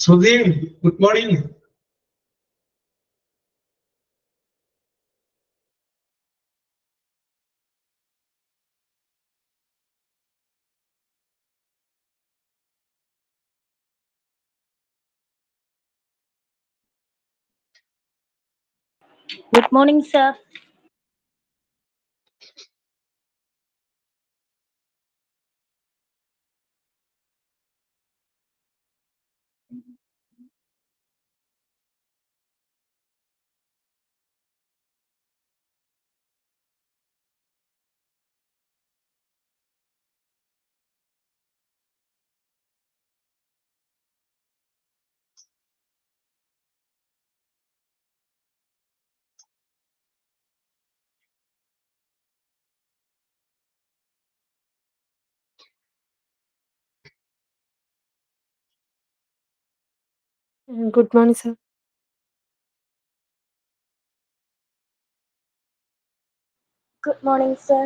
Sudhir, good morning. Good morning, sir. Good morning, sir. Good morning, sir.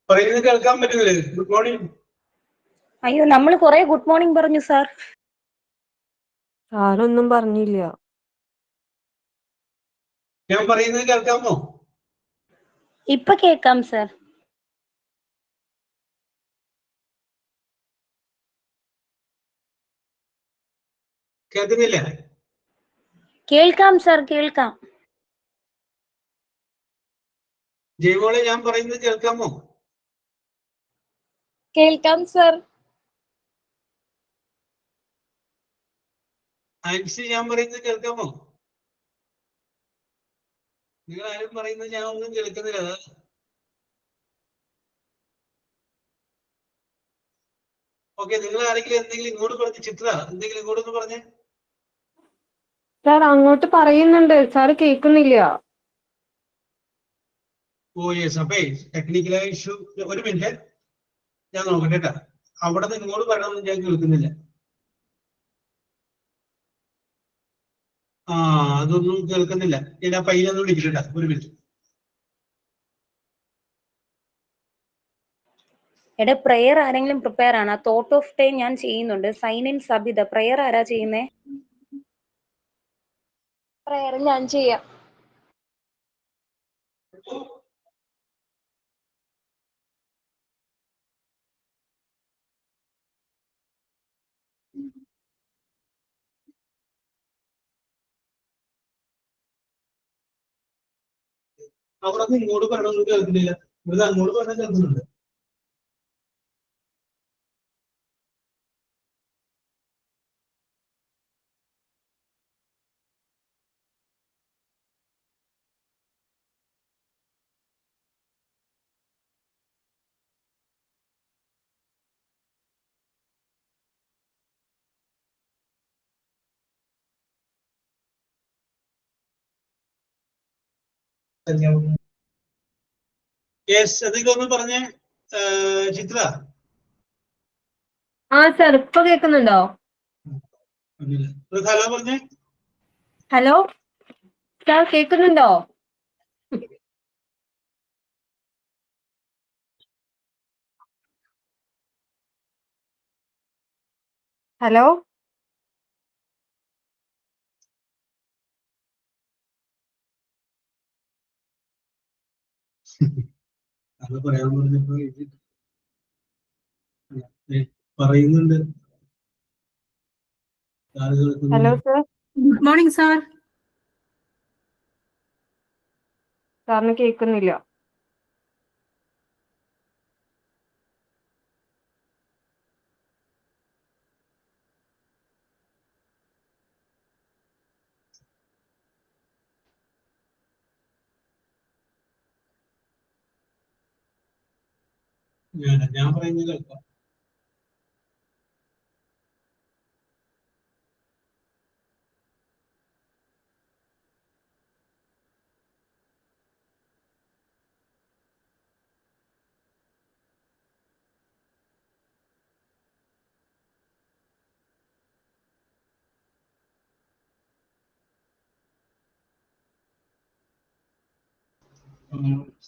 പറയുന്നത് കേൾക്കാൻ പറ്റുന്നില്ലേ? Good morning. അയ്യോ, നമ്മൾ കുറെ ഗുഡ് മോർണിംഗ് പറഞ്ഞു സാർ. സാറൊന്നും പറഞ്ഞില്ല. ഞാൻ പറയുന്നത് കേൾക്കാമോ? ഇപ്പൊ കേൾക്കാം സാർ. കേൾക്കുന്നില്ല? കേൾക്കാം സാർ, കേൾക്കാം. ജയമോളെ, ഞാൻ പറയുന്നത് കേൾക്കാമോ? കേൾക്കാം സാർ. ആൻസി, ഞാൻ പറയുന്നത് കേൾക്കാമോ? നിങ്ങൾ ആരും പറയുന്നത് ഞാൻ ഒന്നും കേൾക്കുന്നില്ല. ഓക്കെ, നിങ്ങൾ ആരെങ്കിലും എന്തെങ്കിലും ഇങ്ങോട്ട് പറഞ്ഞ്, ചിത്ര എന്തെങ്കിലും ഇങ്ങോട്ടൊന്ന് പറഞ്ഞേ. സാർ അങ്ങോട്ട് പറയുന്നുണ്ട്, സാറ് കേൾക്കുന്നില്ല. ഓ യെസ്, അപ്പേ ടെക്നിക്കലായ ഇഷ്യൂ. ഒരു മിനിറ്റ്, ഞാൻ നോക്കട്ടെ കേട്ടാ. അവിടെ നിന്ന് ഇങ്ങോട്ട് പറയണമെന്ന് ഞാൻ കേൾക്കുന്നില്ല. അതൊന്നും കേൾക്കുന്നില്ല. ഞാൻ ആ പയ്യനൊന്നും വിളിക്കട്ടാ, ഒരു മിനിറ്റ്. എടാ, പ്രെയർ ആരെങ്കിലും പ്രിപ്പയർ ആണ്? തോട്ട് ഓഫ് ഡേ ഞാൻ ചെയ്യുന്നുണ്ട്. Sign in Sabitha. പ്രെയർ ആരാ ചെയ്യുന്നേ? പ്രെയർ ഞാൻ ചെയ്യാം. അവിടെ നിന്ന് ഇങ്ങോട്ട് പറയണമെന്ന് കേൾക്കുന്നില്ല. ഇവിടെ അങ്ങോട്ട് പറഞ്ഞാൽ കേൾക്കുന്നുണ്ട്. യെസ്, എന്തെങ്കിലും ഒന്ന് പറഞ്ഞേ ചിത്ര. സാർ ഇപ്പൊ കേൾക്കുന്നുണ്ടോ? ഹലോ പറഞ്ഞേ. ഹലോ സാർ, കേൾക്കുന്നുണ്ടോ? ഹലോ അത് പറയാൻ പറഞ്ഞപ്പോ പറയുന്നുണ്ട്. Hello sir. Good morning sir. സാറിന് കേൾക്കുന്നില്ല. ഞാൻ പറയുന്നത് കേൾക്കാം.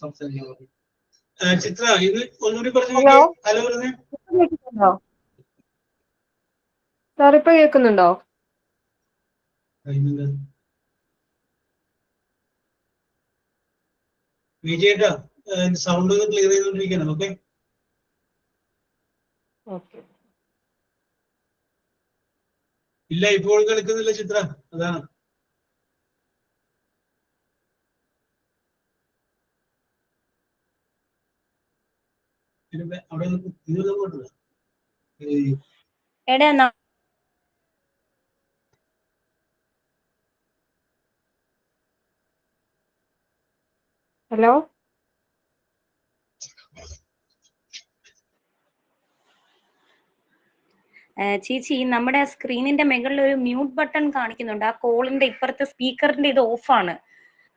സംസാരിക്കാൻ. ചിത്ര ഇത് ഒന്നുകൂടി പറഞ്ഞു. ഹലോ ഹലോ പറഞ്ഞേ. കേൾക്കുന്നുണ്ടോ സാർ? ഇപ്പൊ കേൾക്കുന്നുണ്ടോ? വിജയേട്ടാ സൗണ്ട് ക്ലിയർ ചെയ്തോണ്ടിരിക്കണം. Okay okay. ഇല്ല ഇപ്പോൾ കേൾക്കുന്നില്ല ചിത്ര, അതാണ്. അവിടെ ഇത് പോട്ടില്ല. എടാ ഹലോ ചേച്ചി, നമ്മുടെ സ്ക്രീനിന്റെ മുകളിൽ ഒരു മ്യൂട്ട് ബട്ടൺ കാണിക്കുന്നുണ്ട്. ആ കോളിന്റെ ഇപ്പുറത്തെ സ്പീക്കറിന്റെ ഇത് ഓഫാണ്.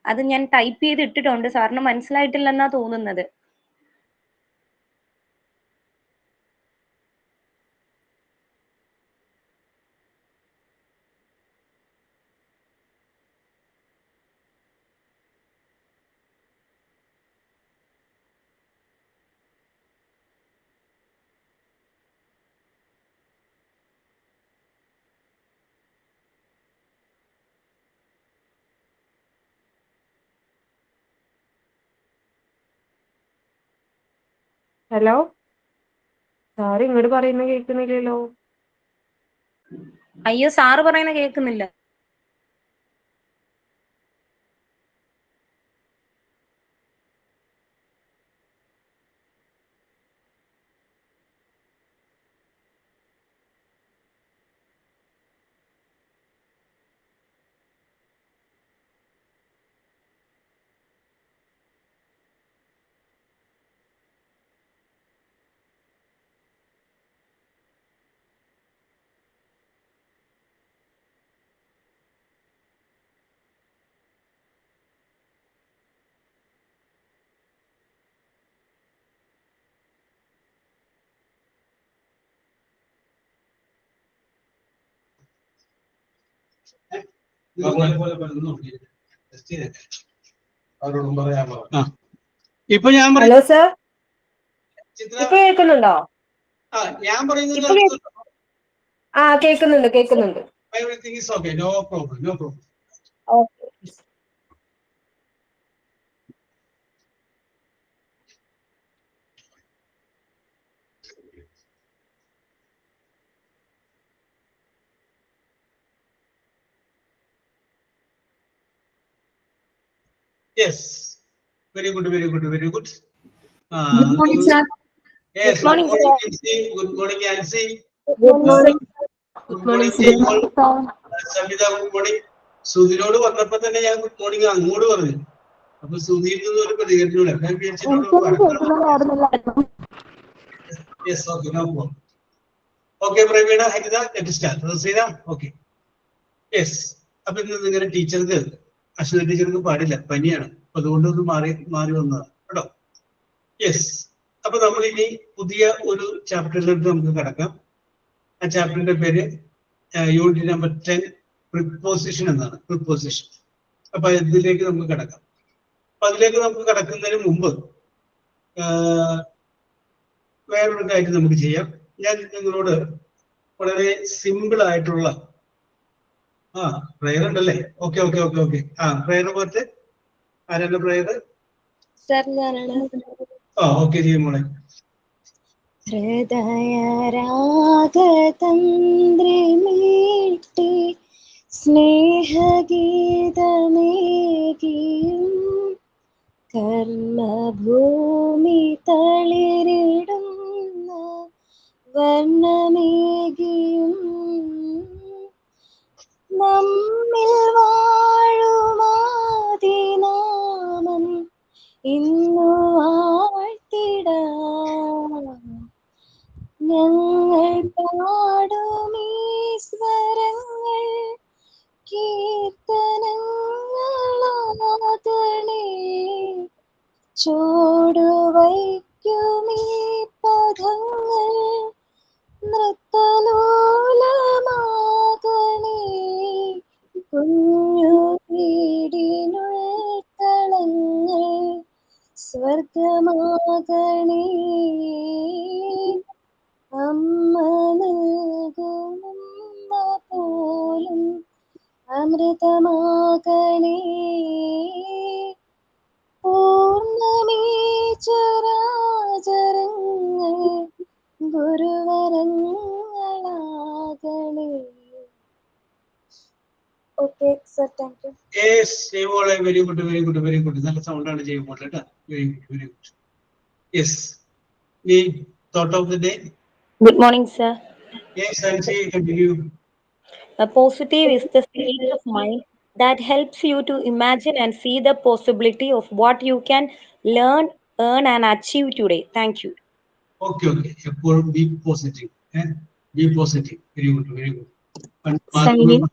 അത് ഞാൻ ടൈപ്പ് ചെയ്ത് ഇട്ടിട്ടുണ്ട്. സാറിന് മനസ്സിലായിട്ടില്ലെന്നാ തോന്നുന്നത്. ഹലോ സാർ ഇങ്ങോട്ട് പറയുന്ന കേൾക്കുന്നില്ലല്ലോ. അയ്യോ, സാറ് പറയുന്ന കേൾക്കുന്നില്ല. അവരോടും പറയാമോ? ഇപ്പൊ ഞാൻ ഹലോ സാർ, ചിത്ര, ഇപ്പൊ കേൾക്കുന്നുണ്ടോ? ഞാൻ പറയുന്നത് കേൾക്കുന്നുണ്ട്. everything is okay, no problem. Okay. Yes, very good. Good morning, sir. Yes, Good morning, sir. good morning, Nancy. Good morning. Good morning, Samita. Good morning. സുധിനോട് വന്നപ്പോ തന്നെ ഞാൻ ഗുഡ് മോർണിംഗ് അങ്ങോട്ട് പറഞ്ഞു. അപ്പൊ സുധിയിൽ നിന്ന് ഒരു പ്രതികരണമില്ല. Yes, okay, no problem. Okay, Praveena, Haritha, let start. Sreeram, okay. Yes, അപ്പൊ ഇന്ന് നിങ്ങളുടെ ടീച്ചർക്ക്, അശ്വതി ടീച്ചർക്ക് പാടില്ല, പനിയാണ്. അപ്പൊ അതുകൊണ്ടൊന്ന് മാറി വന്നതാണ് കേട്ടോ. യെസ്, അപ്പൊ നമ്മൾ ഇനി പുതിയ ഒരു ചാപ്റ്ററിലേക്ക് നമുക്ക് കടക്കാം. ആ ചാപ്റ്ററിന്റെ പേര് യൂണിറ്റ് നമ്പർ 10 പ്രിപ്പോസിഷൻ എന്നാണ്. പ്രിപ്പോസിഷൻ. അപ്പൊ ഇതിലേക്ക് നമുക്ക് കടക്കാം. അപ്പൊ അതിലേക്ക് നമുക്ക് കടക്കുന്നതിന് മുമ്പ് വേറൊരു കാര്യം നമുക്ക് ചെയ്യാം. ഞാൻ നിങ്ങളോട് വളരെ സിമ്പിൾ ആയിട്ടുള്ള പ്രയർ ഉണ്ടല്ലേ? ഓക്കെ. പ്രയർ പോലത്തെ ആരാണ് പ്രയർ? ഓക്കെ, ചെയ്യും മോളെ. ഹൃദയരാഗതന്ത്രിമീട്ടി സ്നേഹഗീതമേകിയും കർമ്മഭൂമി തളിരിടുന്ന വർണ്ണമേകിയും നമ്മിൽ വാഴുമാതിനാമം ഇന്നു വാഴ്ത്തിടാം. ഞങ്ങൾ പാടുമീ സ്വരങ്ങൾ കീർത്തനങ്ങളാകണേ. ചൂടുവയ്ക്കുമീ പദങ്ങൾ നൃത്തലോലമാകണേ. കുഞ്ഞു വീടിനുൾത്തളങ്ങൾ അമൃതമാകണേ പൂർണ്ണമീ ചരാചരങ്ങൾ ഗുരുവരങ്ങളാകണേ. Okay sir, thank you. Yes ജയമോളെ, very good very good very good. നല്ല സൗണ്ടാണ് ജയമോളെ കേട്ടോ. Very good very good. Yes, നീ thought of the day. Good morning, sir. Yes, Sanchi, continue. A positive is the state of mind that helps you to imagine and see the possibility of what you can learn, earn, and achieve today. Thank you. Okay, okay. എപ്പോഴും be positive. Be positive. Very good very good. Signing.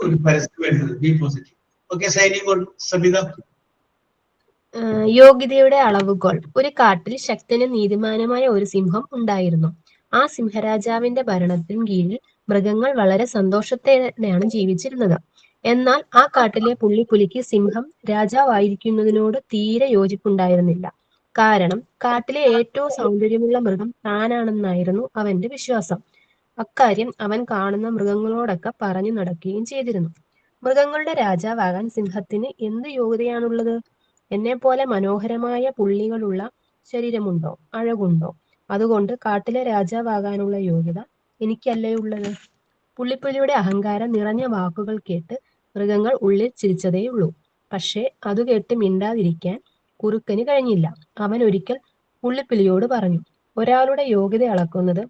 ഒരു പരസ്യം വരുന്നത് be positive. Okay, signing on Sabitha. യോഗ്യതയുടെ അളവുകോൽ. ഒരു കാട്ടിൽ ശക്തനും നീതിമാനുമായ ഒരു സിംഹം ഉണ്ടായിരുന്നു. ആ സിംഹരാജാവിന്റെ ഭരണത്തിൻ കീഴിൽ മൃഗങ്ങൾ വളരെ സന്തോഷത്തോടെയാണ് ജീവിച്ചിരുന്നത്. എന്നാൽ ആ കാട്ടിലെ പുള്ളിപ്പുലിക്ക് സിംഹം രാജാവായിരിക്കുന്നതിനോട് തീരെ യോജിപ്പുണ്ടായിരുന്നില്ല. കാരണം കാട്ടിലെ ഏറ്റവും സൗന്ദര്യമുള്ള മൃഗം താനാണെന്നായിരുന്നു അവന്റെ വിശ്വാസം. അക്കാര്യം അവൻ കാണുന്ന മൃഗങ്ങളോടൊക്കെ പറഞ്ഞു നടക്കുകയും ചെയ്തിരുന്നു. മൃഗങ്ങളുടെ രാജാവാകാൻ സിംഹത്തിന് എന്ത് യോഗ്യതയാണുള്ളത്? എന്നെ പോലെ മനോഹരമായ പുള്ളികളുള്ള ശരീരമുണ്ടോ, അഴകുണ്ടോ? അതുകൊണ്ട് കാട്ടിലെ രാജാവാകാനുള്ള യോഗ്യത എനിക്കല്ലേ ഉള്ളത്? പുള്ളിപ്പുലിയുടെ അഹങ്കാരം നിറഞ്ഞ വാക്കുകൾ കേട്ട് മൃഗങ്ങൾ ഉള്ളിൽ ചിരിച്ചതേയുള്ളൂ. പക്ഷേ അത് കേട്ട് മിണ്ടാതിരിക്കാൻ കുറുക്കന് കഴിഞ്ഞില്ല. അവൻ ഒരിക്കൽ പുള്ളിപ്പുലിയോട് പറഞ്ഞു, ഒരാളുടെ യോഗ്യത അളക്കുന്നത്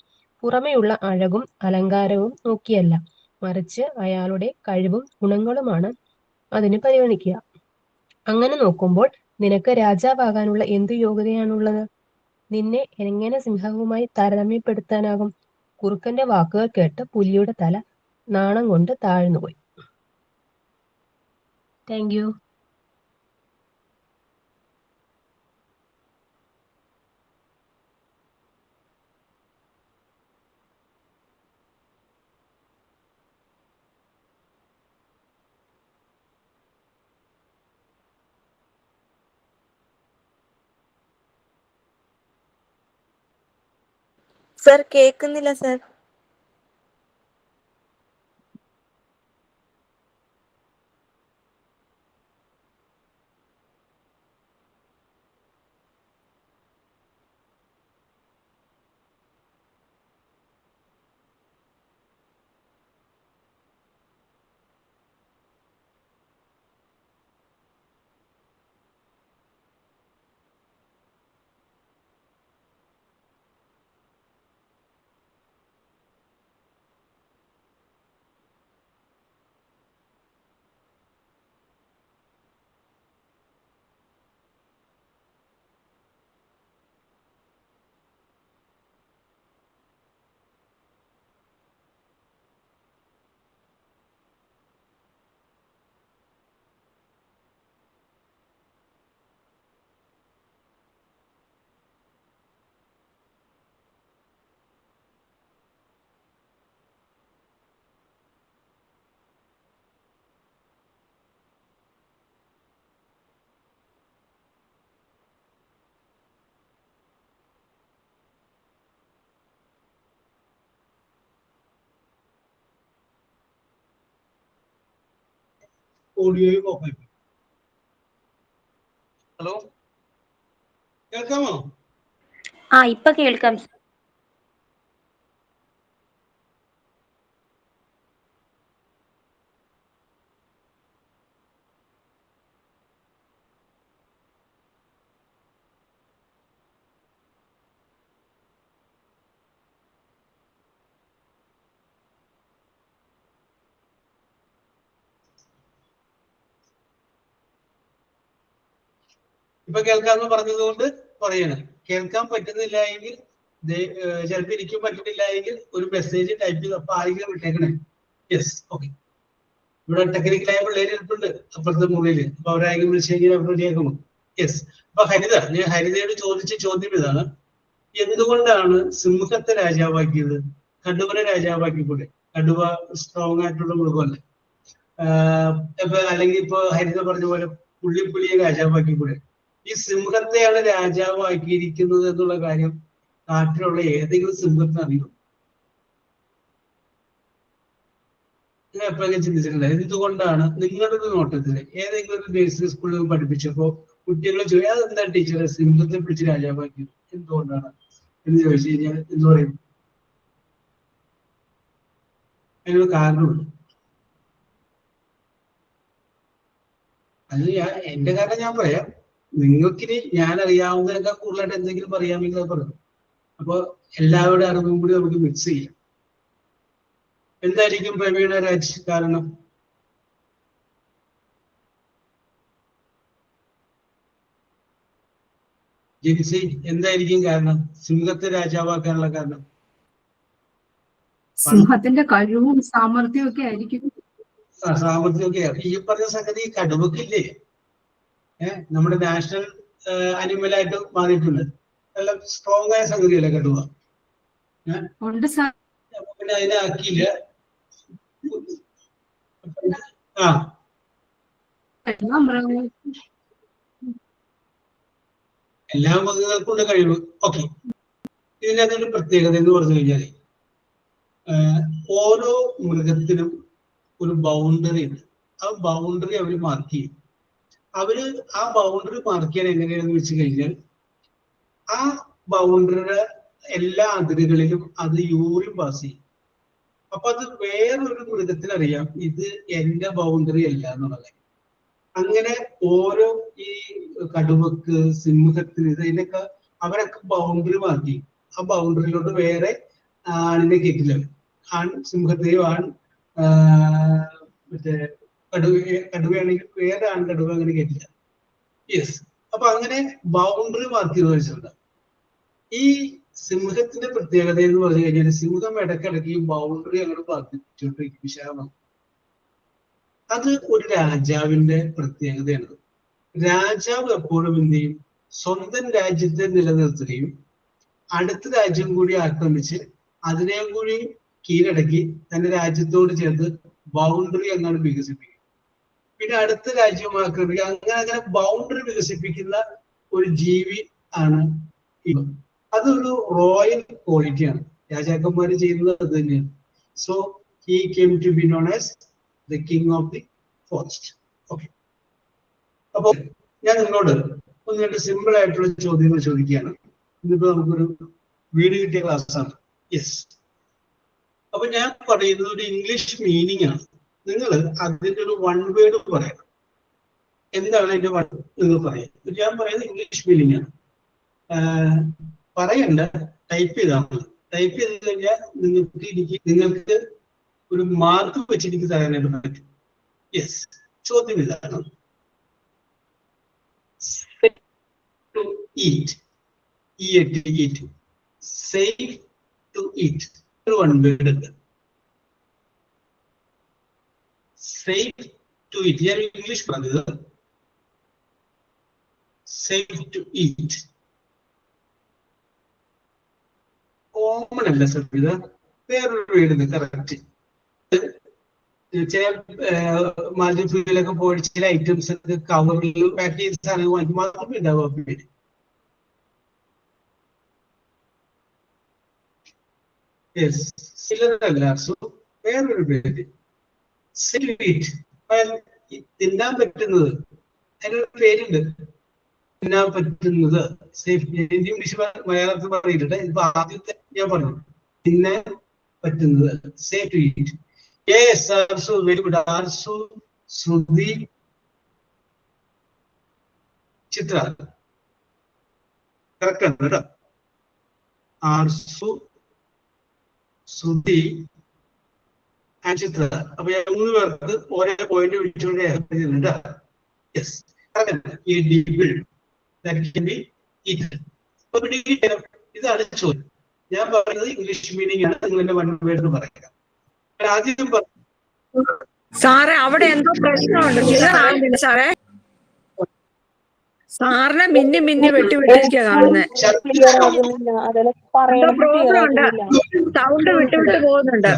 പുറമെയുള്ള അഴകും അലങ്കാരവും നോക്കിയല്ല, മറിച്ച് അയാളുടെ കഴിവും ഗുണങ്ങളുമാണ് അതിന് പരിഗണിക്കുക. അങ്ങനെ നോക്കുമ്പോൾ നിനക്ക് രാജാവാകാനുള്ള എന്ത് യോഗ്യതയാണുള്ളത്? നിന്നെ എങ്ങനെ സിംഹവുമായി താരതമ്യപ്പെടുത്താനാകും? കുറുക്കന്റെ വാക്കുകൾ കേട്ട് പുലിയുടെ തല നാണം കൊണ്ട് താഴ്ന്നുപോയി. Thank you. സർ കേൾക്കുന്നില്ല സർ. ഓഡിയോയും ഓഫായി. ഹലോ, കേൾക്കാമോ? ഇപ്പൊ കേൾക്കാം. ഇപ്പൊ കേൾക്കാന്ന് പറഞ്ഞതുകൊണ്ട് പറയണം. കേൾക്കാൻ പറ്റുന്നില്ല എങ്കിൽ ചിലപ്പോൾ എനിക്കും പറ്റുന്നില്ല എങ്കിൽ ഒരു മെസ്സേജ് ടൈപ്പ് ചെയ്ത് അപ്പൊ ആരെങ്കിലും വിട്ടേക്കണേ. Yes, okay. ഇവിടെ ടെക്നിക്കലായ പിള്ളേര് ഇരിപ്പുണ്ട് അപ്പുറത്തെ മുറിയിൽ. അപ്പൊ അവരാരെങ്കിലും വിളിച്ചു കഴിഞ്ഞാൽ അവർ റെഡിയാക്കണം. യെസ്. അപ്പൊ ഹരിത, ഞാൻ ഹരിതയോട് ചോദിച്ച ചോദ്യം ഇതാണ്: എന്തുകൊണ്ടാണ് സിംഹത്തെ രാജാവാക്കിയത്? കടുവനെ രാജാവാക്കിക്കൂടെ? കടുവ സ്ട്രോങ് ആയിട്ടുള്ള മൃഗമല്ലേ? അല്ലെങ്കിൽ ഇപ്പൊ ഹരിത പറഞ്ഞ പോലെ പുള്ളിപ്പുലിയെ രാജാവാക്കിക്കൂടെ? ഈ സിംഹത്തെയാണ് രാജാവാക്കിയിരിക്കുന്നത് എന്നുള്ള കാര്യം കാട്ടിലുള്ള ഏതെങ്കിലും സിംഹത്തിന് അറിയും? എപ്പോഴൊക്കെ ചിന്തിച്ചിട്ടില്ല എന്തുകൊണ്ടാണ് നിങ്ങളുടെ ഒരു നോട്ടത്തിൽ ഏതെങ്കിലും ഒരു നഴ്സറി സ്കൂളിൽ പഠിപ്പിച്ചപ്പോ കുട്ടികളെ ചോദിക്കും അതെന്താ ടീച്ചറെ സിംഹത്തെ പിടിച്ച് രാജാവാക്കി എന്തുകൊണ്ടാണ് എന്ന് ചോദിച്ചു കഴിഞ്ഞാൽ എന്ത് പറയും? അതിനൊരു കാരണമുണ്ട്. അത് എന്റെ കാരണം ഞാൻ പറയാം, നിങ്ങൾക്കിനി ഞാൻ അറിയാവുന്നതിനേക്കാൾ കൂടുതലായിട്ട് എന്തെങ്കിലും പറയാമെങ്കിൽ അത് പറഞ്ഞു. അപ്പൊ എല്ലാവരുടെ അറിവും കൂടി നമുക്ക് മിക്സ് ചെയ്യാം. എന്തായിരിക്കും പ്രവീണ രാജ് കാരണം? ജിൻസി എന്തായിരിക്കും കാരണം സിംഹത്തെ രാജാവാക്കാനുള്ള കാരണം? സിംഹത്തിന്റെ കഴിവും സാമർഥ്യവും ഒക്കെ ആയിരിക്കും. സാമർഥ്യമൊക്കെ ഈ പറഞ്ഞ സംഗതി കടുവക്കില്ലേ? നമ്മുടെ നാഷണൽ അനിമലായിട്ട് മാറിയിട്ടുണ്ട്. നല്ല സ്ട്രോങ് ആയ സംഗതിയല്ലേ കടുവ? ഉണ്ട് സാർ. പിന്നെ അതിനെ ആക്കിയില്ല. ആ എല്ലാ മൃഗങ്ങൾക്കും ഉണ്ട് കഴിവ്. ഓക്കെ, ഇതിനകത്തൊരു പ്രത്യേകത എന്ന് പറഞ്ഞു കഴിഞ്ഞാല് ഓരോ മൃഗത്തിനും ഒരു ബൗണ്ടറി ഉണ്ട്. ആ ബൗണ്ടറി അവർ മാർക്ക് ചെയ്യും. അവര് ആ ബൗണ്ടറി മാർക്ക് ചെയ്യാൻ എങ്ങനെയാണെന്ന് വെച്ച് കഴിഞ്ഞാൽ ആ ബൗണ്ടറിയുടെ എല്ലാ അതിരുകളിലും അത് യൂറിൻ പാസ് ചെയ്യും. അപ്പൊ അത് വേറൊരു മൃഗത്തിനറിയാം ഇത് എന്റെ ബൗണ്ടറി അല്ല എന്നുള്ളത്. അങ്ങനെ ഓരോ ഈ കടുവക്ക്, സിംഹത്തിന്, ഇതിനൊക്കെ അവരൊക്കെ ബൗണ്ടറി മാറ്റി ആ ബൗണ്ടറിയിലോട്ട് വേറെ ആണിനെ കേട്ടില്ല. ആൺ സിംഹത്തെയോ മറ്റേ കടുവയാണെങ്കിൽ വേറെ ആൺ കടുവ അങ്ങനെ കേട്ടില്ല. യെസ്, അപ്പൊ അങ്ങനെ ബൗണ്ടറി മാർക്ക് ചെയ്ത് വെച്ചിട്ടുണ്ട്. ഈ സിംഹത്തിന്റെ പ്രത്യേകത എന്ന് പറഞ്ഞു കഴിഞ്ഞാൽ സിംഹം ഇടയ്ക്കിടയ്ക്ക് ഈ ബൗണ്ടറി അങ്ങനെ വർദ്ധിച്ചുകൊണ്ടിരിക്കും, വിശാലമാണ്. അത് ഒരു രാജാവിന്റെ പ്രത്യേകതയാണ്. രാജാവ് എപ്പോഴും എന്ത് ചെയ്യും? സ്വന്തം രാജ്യത്തെ നിലനിർത്തുകയും അടുത്ത രാജ്യം കൂടി ആക്രമിച്ച് അതിനെയും കൂടി കീഴടക്കി തന്റെ രാജ്യത്തോട് ചേർത്ത് ബൗണ്ടറി അങ്ങാണ് വികസിപ്പിക്കും. പിന്നെ അടുത്ത രാജ്യം ആക്രമിക്കുക, അങ്ങനെ ബൗണ്ടറി വികസിപ്പിക്കുന്ന ഒരു ജീവി ആണ് ഇത്. അതൊരു റോയൽ ക്വാളിറ്റിയാണ്. രാജാക്കന്മാർ ചെയ്യുന്നത് അത് തന്നെയാണ്. So he came to be known as the king of the forest. Okay, അപ്പൊ ഞാൻ നിങ്ങളോട് ഒന്ന് രണ്ട് സിമ്പിൾ ആയിട്ടുള്ള ചോദ്യങ്ങൾ ചോദിക്കുകയാണ്. ഇന്നിപ്പോ നമുക്കൊരു വീഡിയോ കിട്ടിയ ക്ലാസ് ആണ്. യെസ്, അപ്പൊ ഞാൻ പറയുന്നത് ഒരു ഇംഗ്ലീഷ് മീനിങ് ആണ്. നിങ്ങൾ അതിന്റെ ഒരു വൺ വേർഡ് പറയണം. എന്താണ് അതിന്റെ വൺ നിങ്ങൾ പറയാം. ഞാൻ പറയുന്നത് ഇംഗ്ലീഷ് മീനിങ് ആണ്. പറയണ്ട, ടൈപ്പ് ചെയ്താൽ മതി. ടൈപ്പ് ചെയ്ത് കഴിഞ്ഞാൽ നിങ്ങൾക്ക് ഒരു മാർക്ക് വെച്ച് എനിക്ക് തരാനായിട്ട് പറ്റും. യെസ്, ചോദ്യം ഇതാണ്. To eat, eat, safe to eat. One word. Safe to eat. Yeah, English brother. Safe to eat. Common അല്ല സർ, ഇത് വേറൊരു വീട് കറക്റ്റ്. ചില മാർജിലൊക്കെ പോയി ചില ഐറ്റംസ് കവറിൽ പാക്ക് ചെയ്ത സാധനം വാങ്ങിക്കുമ്പോൾ അതും ഉണ്ടാവും പേര്. ചിലതല്ല, വേറൊരു പേര് തിന്നാൻ പറ്റുന്നത്. അതിനൊരു പേരുണ്ട്, തിന്നാൻ പറ്റുന്നത്. ഇംഗ്ലീഷ് മലയാളത്തിൽ പറഞ്ഞിട്ടുണ്ട്. ഇപ്പൊ ആദ്യത്തെ ഞാൻ പറഞ്ഞു, തിന്നാൻ പറ്റുന്നത്, safe to eat. Yes, Arsu, very good. Arsu, Sudhi, Chitra. Correct, right? Arsu, Sudhi, and Chitra. Now, I am going to one point which is yes, correct. A deal that can be eaten. But it is a choice. I am saying English meaning is one word to say. സാറേ അവിടെ എന്തോ പ്രശ്നമുണ്ട്. Clear ആവുന്നില്ല സാറേ. സാറിനെ മിന്നി മിന്നി വെട്ടിവിട്ടിരിക്കുക കാണുന്നത്. എന്തോ പ്രോബ്ലം ഉണ്ട്, സൗണ്ട് വിട്ടുവിട്ട് പോകുന്നുണ്ട്.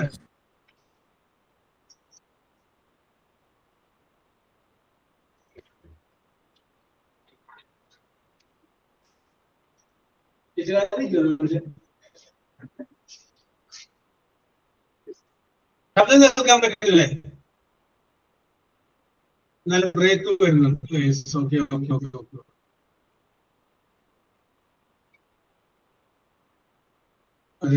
ശബ്ദം കേൾക്കാൻ പറ്റില്ലേ? നല്ല ബ്രേക്ക് വരുന്നുണ്ട്. Okay okay okay okay. അത്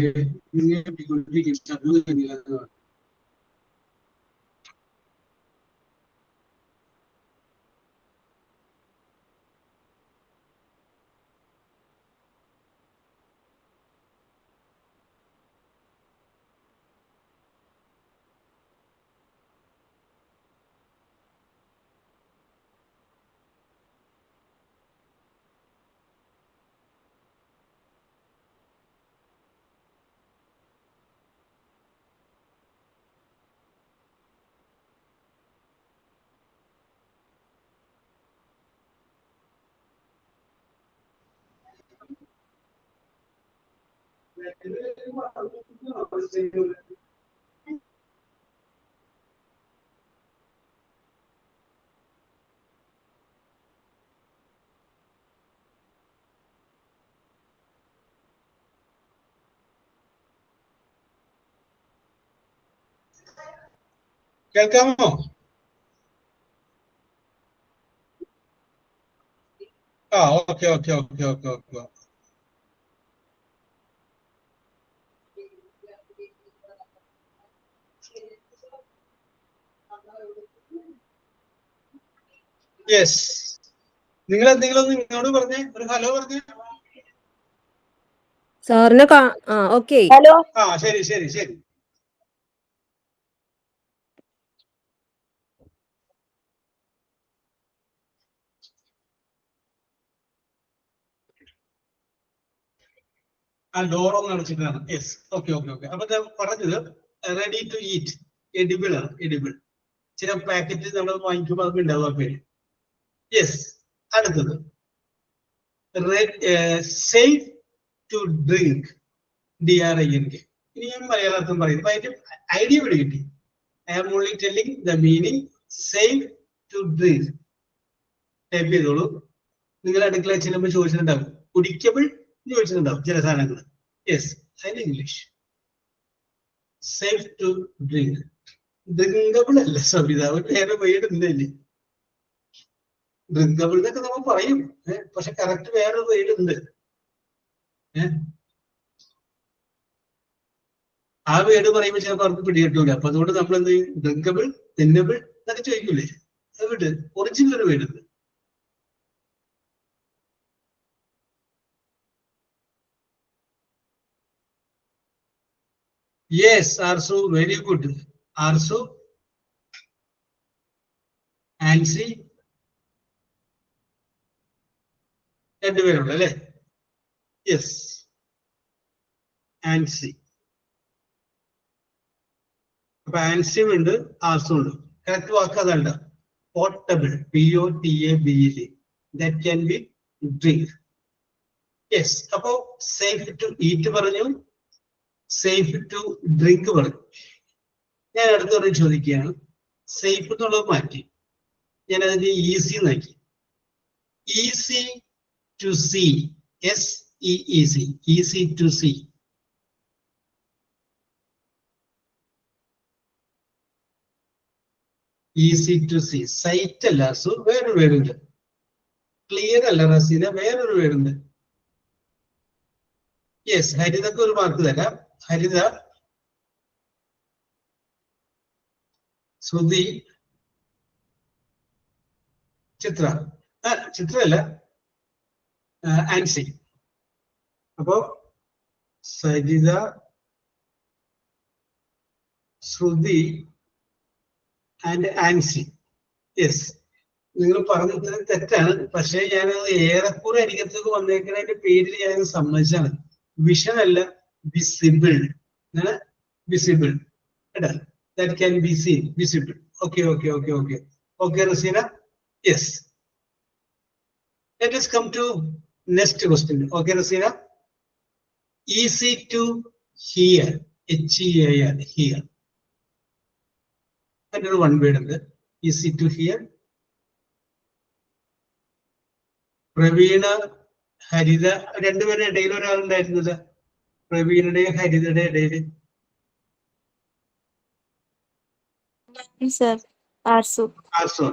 കേൾക്കാമോ? Okay okay okay okay okay. Yes, നിങ്ങൾ എന്തെങ്കിലും ഒന്ന് ഇങ്ങോട്ട് പറഞ്ഞേ, ഒരു ഹലോ പറഞ്ഞേ. സാറിന് ഓക്കെ. ഹലോ. ശരി ശരി ശരി. ഡോർ ഒന്ന് അടച്ചിട്ടാണ്. Yes, okay okay okay. അപ്പൊ പറഞ്ഞത് റെഡി ടു ഈറ്റ്, എഡിബിൾ ആണ്, എഡിബിൾ. ചില പാക്കറ്റ് നമ്മൾ വാങ്ങിക്കുമ്പോൾ അതൊക്കെ ഉണ്ടാവുക പേര്. യെസ്. അടുത്തത് സേഫ് ടു ഡ്രിങ്ക്, DRINK. ഇനി ഞാൻ മലയാളത്തിൽ പറയുന്നത് അതിന്റെ ഐഡിയ ഇവിടെ കിട്ടി. I am only telling the meaning. Safe to drink type ചെയ്തോളൂ. നിങ്ങൾ അടുക്കള ചെല്ലുമ്പോൾ ചോദിച്ചിട്ടുണ്ടാവും കുടിക്കബിൾ ചോദിച്ചിട്ടുണ്ടാവും ചില സാധനങ്ങൾ. യെസ്, അതിന്റെ English safe to drink. Drinkable അല്ല സവിത, വേറെ വേർഡ് ഡ്രിങ്കബിൾ എന്നൊക്കെ നമ്മൾ പറയും, പക്ഷെ കറക്റ്റ് വേറൊരു വേർഡ് ഉണ്ട്. ആ വേർഡ് പറയുമ്പോൾ ചിലപ്പോൾ അവർക്ക് പിടികിട്ടൂല. അപ്പൊ അതുകൊണ്ട് നമ്മൾ എന്ത് ചെയ്യും, ഡ്രിങ്കബിൾ, തിന്നബിൾ എന്നൊക്കെ ചോദിക്കൂലേ, അത് വിട്ട് ഒറിജിനൽ ഒരു വേർഡ് ഉണ്ട്. Yes, Arsu, very good. Arsu, Ancy, രണ്ടുപേരുണ്ട് അല്ലേ? യെസ്, ആൻസി. അപ്പൊ ആൻസിയും ഉണ്ട്, ആർസും ഉണ്ട്. കറക്റ്റ് വാക്ക് അതല്ല, portable, POTABLE. That can be drink. Yes. അപ്പോ സേഫ് ടു ഈറ്റ് പറഞ്ഞു, സേഫ് ടു ഡ്രിങ്ക് പറഞ്ഞു. ഞാൻ അടുത്ത പറയും ചോദിക്കുകയാണ്, സേഫ് എന്നുള്ളത് മാറ്റി ഞാൻ അതിന്റെ ഈസി എന്നാക്കി. Easy to see, SEEC, easy to see. Easy to see, sight അല്ല സു, വേറൊരു പേരുണ്ട്. ക്ലിയർ അല്ല റസീന, വേറൊരു പേരുണ്ട്. യെസ്, ഹരിതക്ക് ഒരു മാർക്ക് തരാം. ഹരിത, ശ്രുതി, ചിത്ര, ചിത്രല്ല, ആൻസി. അപ്പോ സരിത, ശ്രുതി ആൻഡ് ആൻസി. യെസ്, നിങ്ങൾ പറഞ്ഞത് തെറ്റാണ്, പക്ഷേ ഞാനത് ഏറെക്കുറെ അരികത്തേക്ക് വന്നേക്കുന്നതിന്റെ പേരിൽ ഞാൻ സമ്മതിച്ചാണ്. വിഷൻ അല്ല, വിസിബിൾ. വിസിബിൾ കേട്ടാ, that can be seen, visible. Okay okay okay okay okay Rasina. Yes, let us come to next question. Okay Rasina, easy to hear, HEAR, hear. അതിനൊരു വൺ വേർഡ് ഉണ്ട്, easy to hear. Praveena, Haritha, രണ്ടുപേരുടെ ഇടയിൽ ഒരാളുണ്ടായിരുന്നത്, പ്രവീണയുടെയും ഹരിതയുടെ ഇടയിൽ. സർ, ആർസു. ആർസു.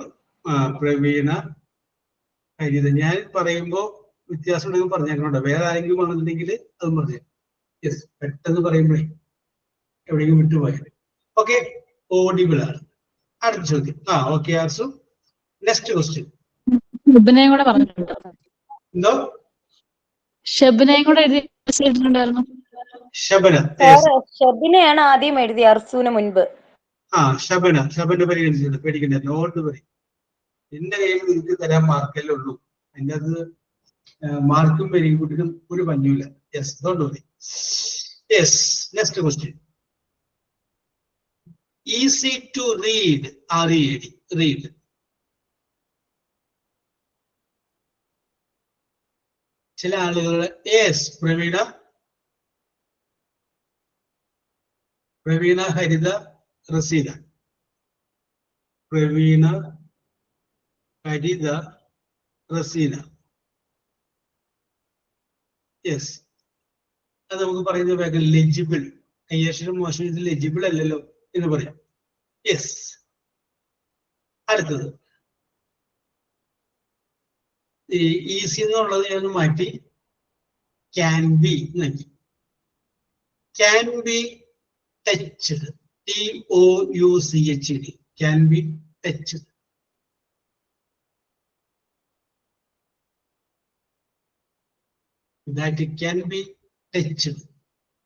പ്രവീണ, ഹരിത. ഞാൻ പറയുമ്പോ വ്യത്യാസം ഉണ്ടെങ്കിൽ പറഞ്ഞേക്കണോട്ടോ. വേറെ ആരെങ്കിലും വന്നിട്ടുണ്ടെങ്കിൽ അതും പറഞ്ഞു. യെസ്, പെട്ടെന്ന് പറയുമ്പോഴേ എവിടെയെങ്കിലും വിട്ടുപോയാൽ. ഓക്കെ, ഓഡിബിൾ ആണ്. അടുത്ത ചോദ്യം. ഓക്കെ ആർസു. Next question. ഷെബിനെയും കൂടെ പറഞ്ഞിട്ടുണ്ട്. എന്തോ? ഷെബിനെയും കൂടെ എഴുതിയിട്ടുണ്ടായിരുന്നു. ശബന. ഷബിനെയാണ് ആദ്യം എഴുതി അർസുവിന് മുൻപ്. ശബന പരിഗണിച്ചിട്ടുണ്ട്. പേടിക്കണ്ട, നോട്ട് പറയും. എന്റെ കയ്യിൽ നിങ്ങൾക്ക് തരാൻ മാർക്കല്ലേ ഉള്ളൂ. അതിൻ്റെ അത് മാർക്കും വെരി ഗുഡിനും ഒരു പഞ്ഞുമില്ല. Yes, don't worry. Yes, next question. Easy to read, READ, read. ചില ആളുകളുടെ യെസ്, പ്രവീണ, ഹരിത, റസീന. പ്രവീണ, ഹരിത, റസീന. യെസ്, അത് നമുക്ക് പറയുന്ന വേഗം ലെജിബിൾ. കയ്യക്ഷരം മോശം, ഇത് ലെജിബിൾ അല്ലല്ലോ എന്ന് പറയാം. യെസ്. അടുത്തത് ഈസി എന്നുള്ളത് ഞാൻ മാറ്റി ക്യാൻ ബി എന്നാക്കി. Can be touched, TOUCHED, can be touched. That can be touched,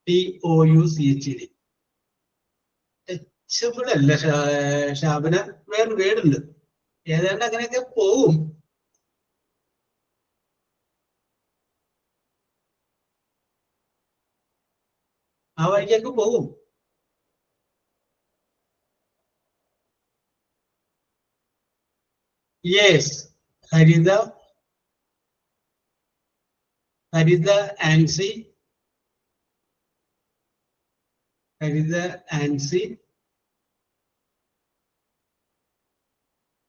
TOUCHED. Touchable അല്ല ശാബന, വേറെ വേർഡുണ്ട്. ഏതാണ്ട് അങ്ങനെയൊക്കെ പോവും. ആ വഴിക്കൊക്കെ പോവും. Yes, Haritha, Ancy,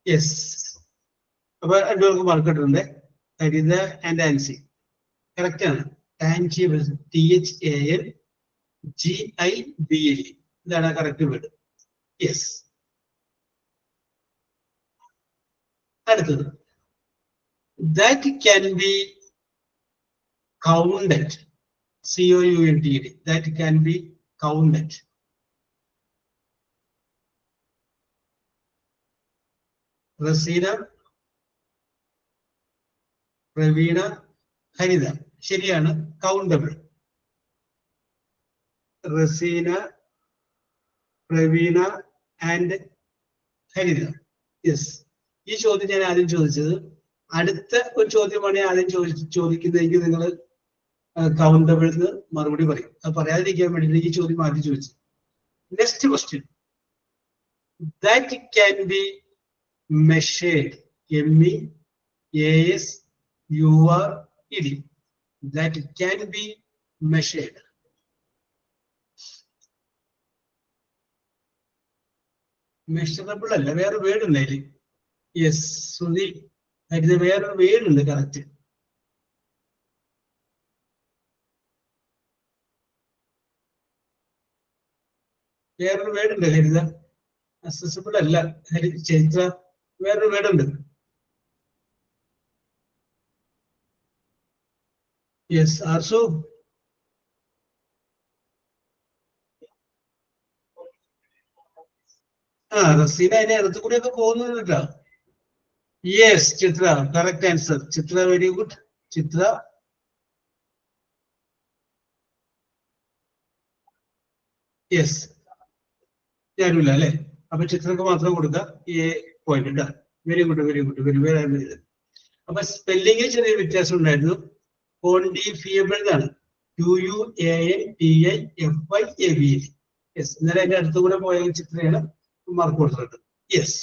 yes. അപ്പൊ രണ്ടുപേർക്ക് മാർക്കിട്ടുണ്ട്. ഹരിത ആൻഡ് ആൻസി കറക്റ്റ് ആണ്. ടാൻജിബിൾ, THANGIBLE, ഇതാണ് കറക്റ്റ് വേർഡ്. യെസ്. അടുത്തത് that can be counted, COUNTED, that can be counted. Raseena, Praveena, Haritha. ശരിയാണ്, countable. Raseena, Praveena and Haritha. Yes. ഈ ചോദ്യം ഞാൻ ആദ്യം ചോദിച്ചത്. അടുത്ത ഒരു ചോദ്യമാണ് ഞാൻ ആദ്യം ചോദിക്കുന്നതെങ്കിൽ നിങ്ങൾ കൗണ്ടബിൾ എന്ന് മറുപടി പറയും. അത് പറയാതിരിക്കാൻ വേണ്ടി ഈ ചോദ്യം ആദ്യം ചോദിച്ചത്. Next question. That can be measured, MEASURED. That can be measured. Measurable അല്ല, വേറെ വേർഡ് ഉണ്ട് അതിൽ. യെസ്, ശ്രുതി, അതിന് വേറൊരു വേർഡ് ഉണ്ട്. കറക്റ്റ്. വേറൊരു വേർഡ് ഉണ്ട് ഹരിത. അക്സസിബിൾ അല്ല ചരിത്ര, വേറൊരു വേർഡ് ഉണ്ട്. യെസ്, ആർസു. റസീന അതിന്റെ അടുത്ത് കൂടിയൊക്കെ പോകുന്നുണ്ട് കേട്ടോ. യെസ്, ചിത്ര, കറക്റ്റ് ആൻസർ. ചിത്ര, വെരി ഗുഡ്. ചിത്ര. യെസ്, ഞാനില്ല അല്ലെ. അപ്പൊ ചിത്രക്ക് മാത്രം കൊടുക്കുക ഈ പോയിന്റ് കേട്ടോ. Very good, very good, very very. അപ്പൊ സ്പെല്ലിംഗ് ചെറിയ വ്യത്യാസം ഉണ്ടായിരുന്നു. ക്വാണ്ടിഫിയബിൾ എന്നാണ്, QUANTIFIABLE. യെസ്, ഇന്നലെ അതിന്റെ അടുത്ത് കൂടെ പോയ ചിത്രയാണ് മാർക്ക് കൊടുത്തിട്ടുണ്ട്. യെസ്.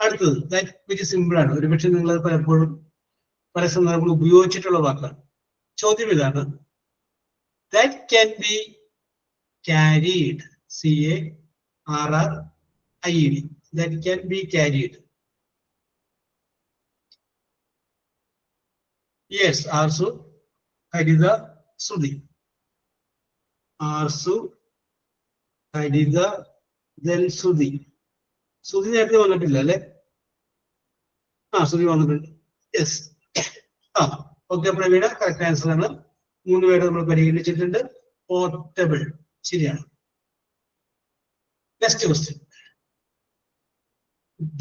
അടുത്തത് ദാറ്റ് വെരി സിമ്പിൾ ആണ്. ഒരുപക്ഷെ നിങ്ങൾ പലപ്പോഴും പല സന്ദർഭങ്ങളിൽ ഉപയോഗിച്ചിട്ടുള്ള വാക്കാണ്. ചോദ്യം ഇതാണ്. That can B carried, CARRIED. That can be carried. Yes, Arsu, Harida, Sudhi. Arsu, Harida, then Sudhi. Sudhi നേരത്തെ വന്നിട്ടില്ല അല്ലെ? ശ്രുതി വന്നിട്ടുണ്ട്. Yes. Okay Praveena, correct answer ആണ്. 3 പേര് നമ്മൾ പരിഗണിച്ചിട്ടുണ്ട്. പോർട്ടബിൾ ശരിയാണ്. Next question.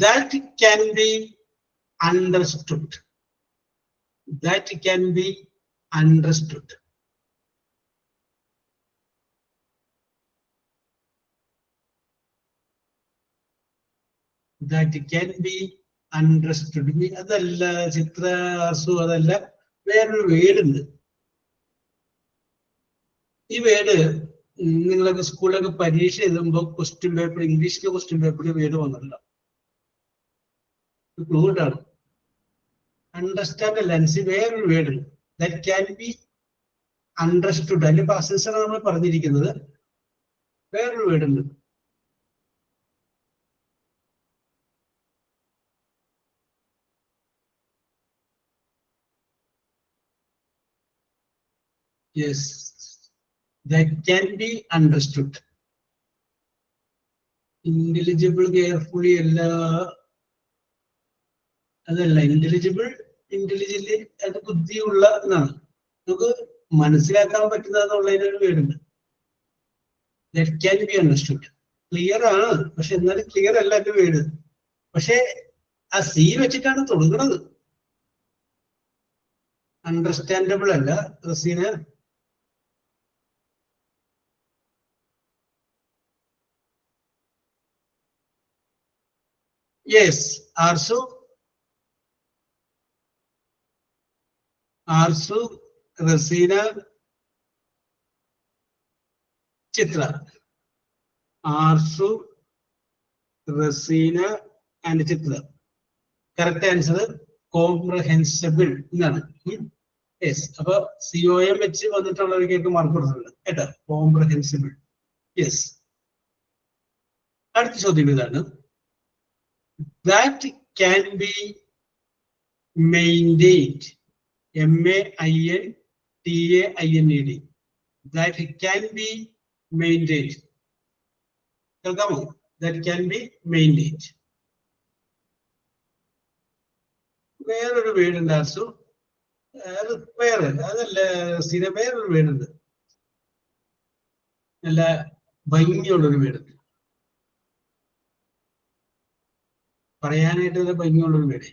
That can be understood. That can be understood. That can be understood. അതല്ല ചിത്രാസു, അതല്ല, വേറൊരു വേർഡ് ഉണ്ട്. ഈ വേർഡ് നിങ്ങളൊക്കെ സ്കൂളിലൊക്കെ പരീക്ഷ എഴുതുമ്പോൾ ക്വസ്റ്റ്യൻ പേപ്പർ, ഇംഗ്ലീഷിലെ ക്വസ്റ്റ്യൻ പേപ്പറിൽ വേർഡ് വന്നിട്ടുണ്ടോ? ക്ലൂഡാണ്. അണ്ടർസ്റ്റാൻഡ് അല്ല, വേറൊരു വേർഡ് ഉണ്ട്. That can be understood. അതിന്റെ പാസൻസാണ് നമ്മൾ പറഞ്ഞിരിക്കുന്നത്. വേറൊരു വേർഡ് ഉണ്ട്. Yes, that can be understood. Intelligible, carefully, അതല്ല. ഇന്റലിജിബിൾ അത് ബുദ്ധിയുള്ള എന്നാണ്. നമുക്ക് മനസ്സിലാക്കാൻ പറ്റുന്നതെന്നുള്ളതിനൊരു വേർഡുണ്ട്. That can be understood. Clear ആണ്, പക്ഷെ എന്നാലും ക്ലിയർ അല്ല എന്റെ വേർഡ്. പക്ഷെ ആ സി വെച്ചിട്ടാണ് തുടങ്ങുന്നത്. അണ്ടർസ്റ്റാൻഡബിൾ അല്ല Razeena. Yes, Arsu, Rasina, Chitra. Arsu, Rasina and Chitra. Correct answer, comprehensible. Yes, അപ്പോൾ COM വെച്ച് വന്നിട്ടുള്ളവർക്കൊക്കെ മാർക്ക് കൊടുത്തിട്ടുണ്ട് കേട്ടോ. കോംപ്രഹെൻസിബിൾ. യെസ്. അടുത്ത ചോദ്യം ഇതാണ്. That can be maintained. MAINTAINED. That can be maintained. കേൾക്കാമോ? That can be maintained. വേറൊരു വേർഡുണ്ട് ആർസു. റിപ്പയർ. അതല്ല സ്ഥിര, വേറൊരു വേർഡുണ്ട്. നല്ല ഭംഗിയുള്ളൊരു വേർഡുണ്ട്. പറയാനായിട്ട് ഭംഗിയുള്ളൊരു word.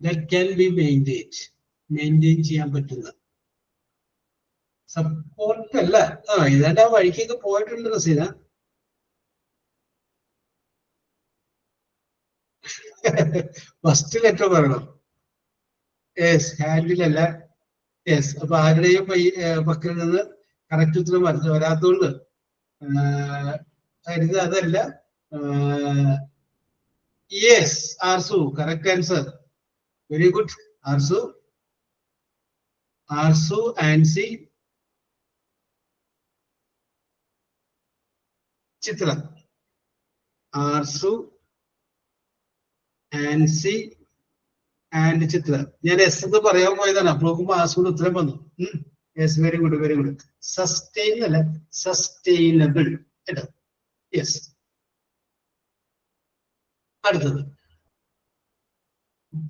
That can B maintain ചെയ്യാൻ പറ്റുന്ന. സപ്പോർട്ട് അല്ല. ഏതാണ്ട് ആ വഴിക്കൊക്കെ പോയിട്ടുണ്ട് റസീന. ഫസ്റ്റ് ലെറ്റർ പറയണം. യെസ്, ഹാൻഡിൽ അല്ല. യെസ്. അപ്പൊ ആരുടെയും പക്കൽ നിന്ന് കറക്റ്റ് ഉത്തരം വരാത്തോണ്ട് അതല്ല. Yes, Arsu, correct answer. Very good, Arsu. Ansi, Chitra. Arsu, Ansi and Chitra. ഞാൻ എസ് എന്ന് പറയാൻ പോയതാണ്. അപ്പോഴേക്കും ആർസുവിന് ഉത്തരം വന്നു. Yes, very good, very good. Sustain അല്ല, സസ്റ്റെയിനബിൾ കേട്ടോ. യെസ്. അടുത്തത്.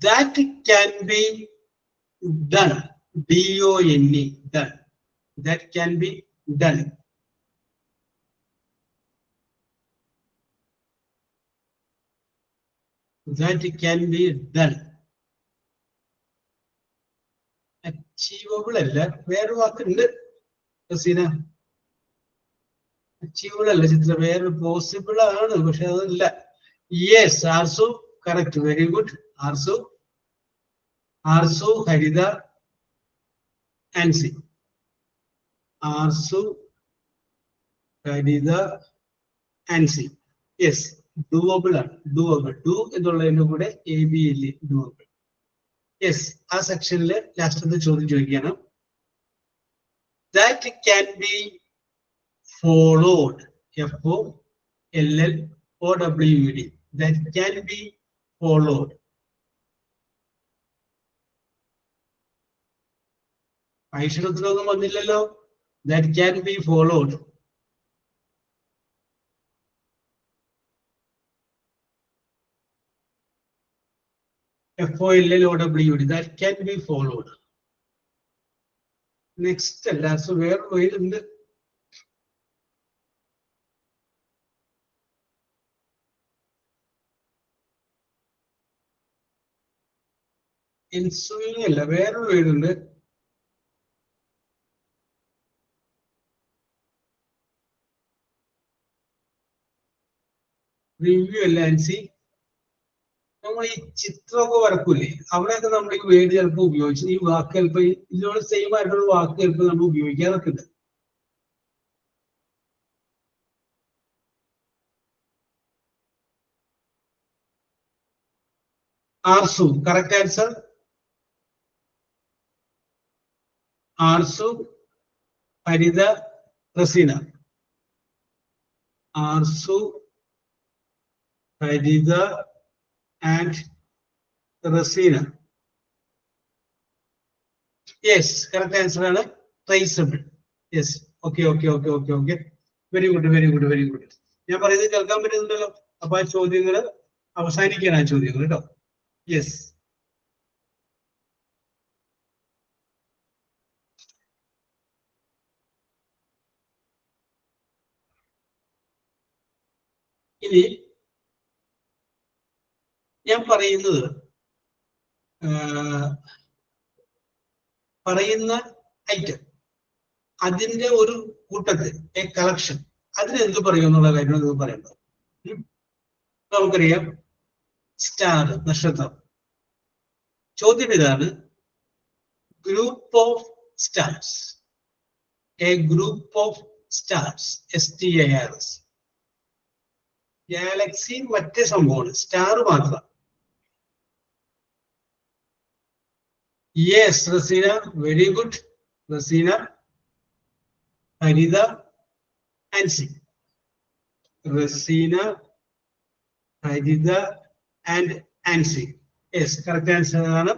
That can be done. DONE, done. That can be done. That can be done. Achievable അല്ല, വേറൊരു വാക്കുണ്ട് റസീന. അച്ചീവബിൾ അല്ല ചിത്ര, വേറെ പോസിബിൾ ആണ്, പക്ഷെ അതല്ല. Yes, Arsu, correct, very good. Arsu, Harida, Ansi. Arsu, Harida, Ansi. Yes, doable. Do എന്നുള്ളതിന്റെ കൂടെ ABL, doable. Yes, ആ സെക്ഷനില് ലാസ്റ്റത്തെ ചോദ്യം ചോദിക്കുകയാണ്. That can be followed. FOLLOWED. That can be followed. അക്ഷരത്തിലൊന്നും വന്നില്ലല്ലോ. That can be followed. FOLLOWD. That can be followed. Next, so where in the ensuing where in the review and see. നമ്മൾ ഈ ചിത്രമൊക്കെ വരക്കൂലേ, അവിടെയൊക്കെ നമ്മൾ ഈ വേർഡ് ചിലപ്പോൾ ഉപയോഗിച്ച് ഈ വാക്ക് ചിലപ്പോൾ ഇതിനോട് സെയിം ആയിട്ടുള്ള വാക്ക് ചിലപ്പോൾ നമ്മൾ ഉപയോഗിക്കാറൊക്കെ ഉണ്ട്. Arsu, correct answer. Arsu, Haritha, Rasina. Arsu, Haritha and Rasina. Yes, correct answer is traceable. Yes. Okay. Very good. ഞാൻ പറയുന്നത് കേൾക്കാൻ പറ്റുന്നുണ്ടല്ലോ. അപ്പൊ ആ ചോദ്യങ്ങൾ അവസാനിക്കുകയാണ്, ആ ചോദ്യങ്ങൾ കേട്ടോ. യെസ്. ഇനി ഞാൻ പറയുന്ന ഐറ്റം അതിന്റെ ഒരു കൂട്ടത്തിൽ എ കളക്ഷൻ, അതിന് എന്ത് പറയും എന്നുള്ള കാര്യം നിങ്ങൾക്ക് പറയണ്ടോ? നമുക്കറിയാം സ്റ്റാർ, നക്ഷത്രം. ചോദ്യം ഇതാണ്, group of stars. A group of stars, STARS. Galaxy മറ്റേ സംഭവമാണ്, സ്റ്റാർ മാത്രം. Yes Rasina, very good. Rasina, Haritha, Ancy. Rasina, Haritha and Ancy. Yes, correct answer ആണ്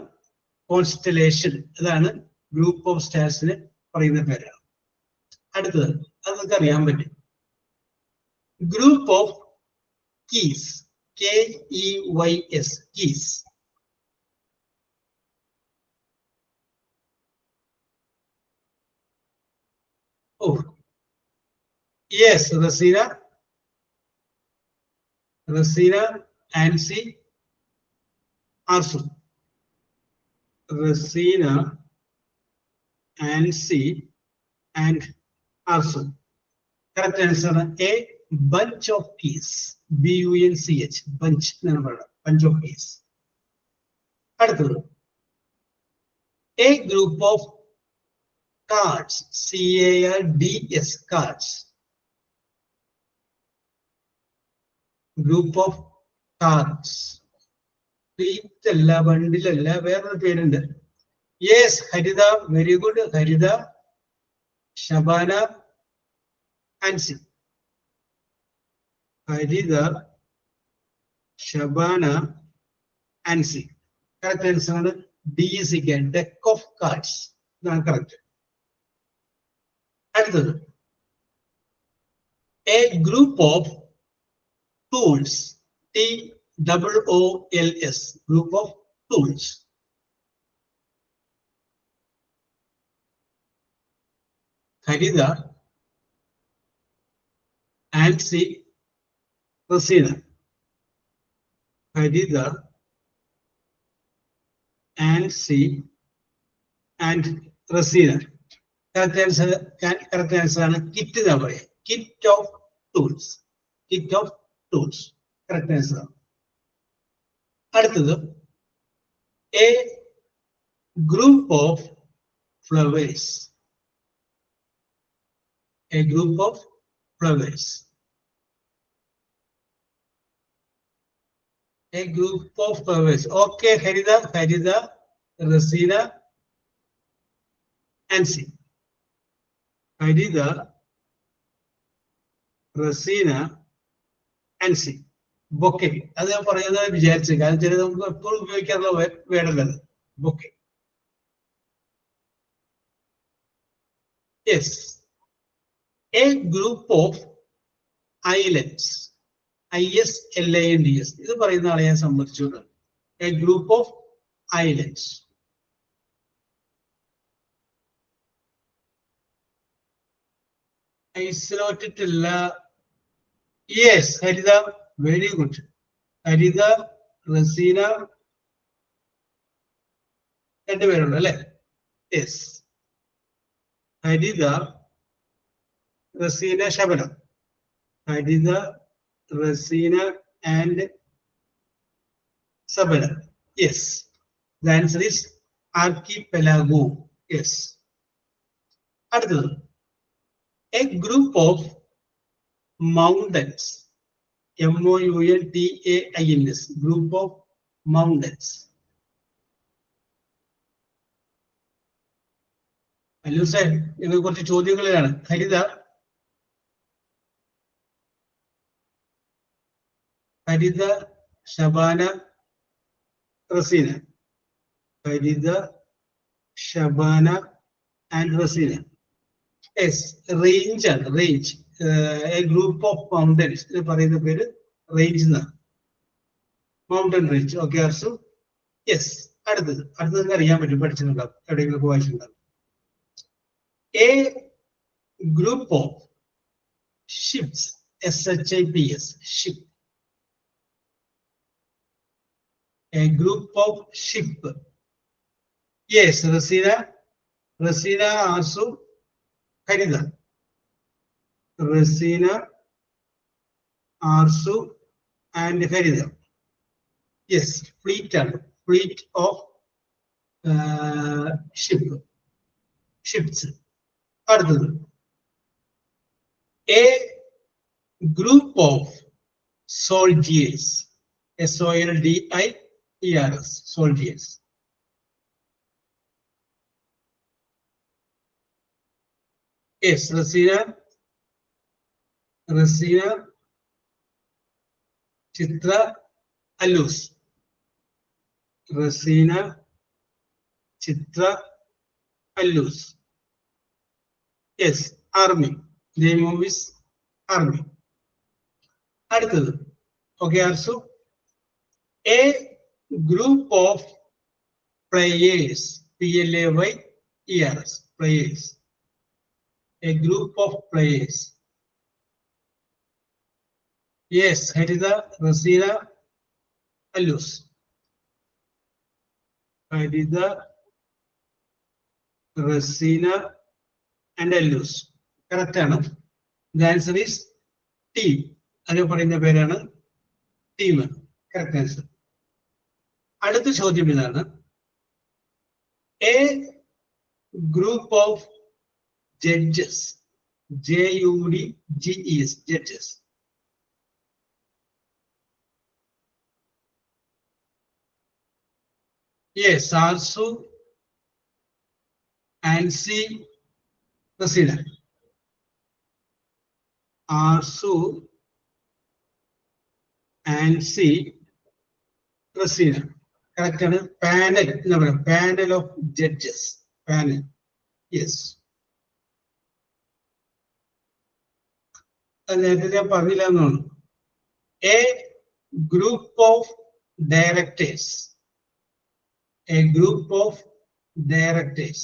കോൺസ്റ്റലേഷൻ. അതാണ് ഗ്രൂപ്പ് ഓഫ് സ്റ്റാർസിന് പറയുന്ന പേരാണ്. അടുത്തത് അത് നിങ്ങൾക്ക് അറിയാൻ പറ്റും, group of keys. KEYS, keys. Oh, yes, Rasina, Ansi, Arsu. Rasina, Ansi, and Arsu. Correct answer A, bunch of keys. BUNCH, bunch, bunch of keys. അടുത്തത്, a group of cards. CARDS, cards. Group of cards. അല്ല, ബണ്ടിലല്ല, വേറൊരു പേരുണ്ട്. Yes, Haritha, very good. Haritha, Shabana, Ancy. Harida, Shabana, Ansi. Correct answer is D is again, deck of cards. That's correct. Another, a group of tools. TOOLS, group of tools. Harida, Ansi, Rasina. Harida, Ansi, and Rasina. Correct answer is kit. Kit of tools. Kit of tools. Correct answer. அடுத்தது, a group of flowers. A group of flowers. A group of flowers. Okay, Harida, Rasina, Ansi. Harida, Rasina, Ansi. Bouquet. അത് ഞാൻ പറയുന്നത് വിചാരിച്ചു, കാരണം ചില നമുക്ക് എപ്പോഴും ഉപയോഗിക്കാറുള്ള വേർഡല്ലത്. Bouquet. Yes. A group of islands. ISLANDS. ഇത് പറയുന്ന ആളെ ഞാൻ സമ്മതിച്ചു. A group of islands. Isolated yes, Harida, very good. Harida, Rasina, yes. Harida, Rasina, Shabana. Harida, Rasina, and Sabana. Yes. The answer is archipelago. Yes. A group of mountains. mountains. Group of mountains. Hello, sir. You got to show the Harida. Harida, Shabana, Rasina. Harida, Shabana, and Rasina. Yes, range. A group of mountains. Range. Mountain range. Okay, also. Yes. A group of ships. SHIPS. Ship. A group of ship. Yes, Rasina also. Harida. Rasina, Arsu, and Harida. Yes, fleet of ships. A group of soldiers. SOLDIERS. Soldiers. Yes, Rasina, Chitra, Alus. Rasina, Chitra, Alus. Yes, army. The name is army. Okay, also a group of players. PLAYERS. Players. A group of players. Yes, Harida, Rasina, Alus. Harida, Rasina, and Alus. Correct. The answer is team. Team. Correct answer. അടുത്ത ചോദ്യം ഇതാണ്. A group of judges. JUDGES. Judges. Yes, Arsu, Ansi, Rasina. Arsu, Ansi, Rasina. Correct. Panel of judges. Panel. Yes. A group of directors. A group of directors.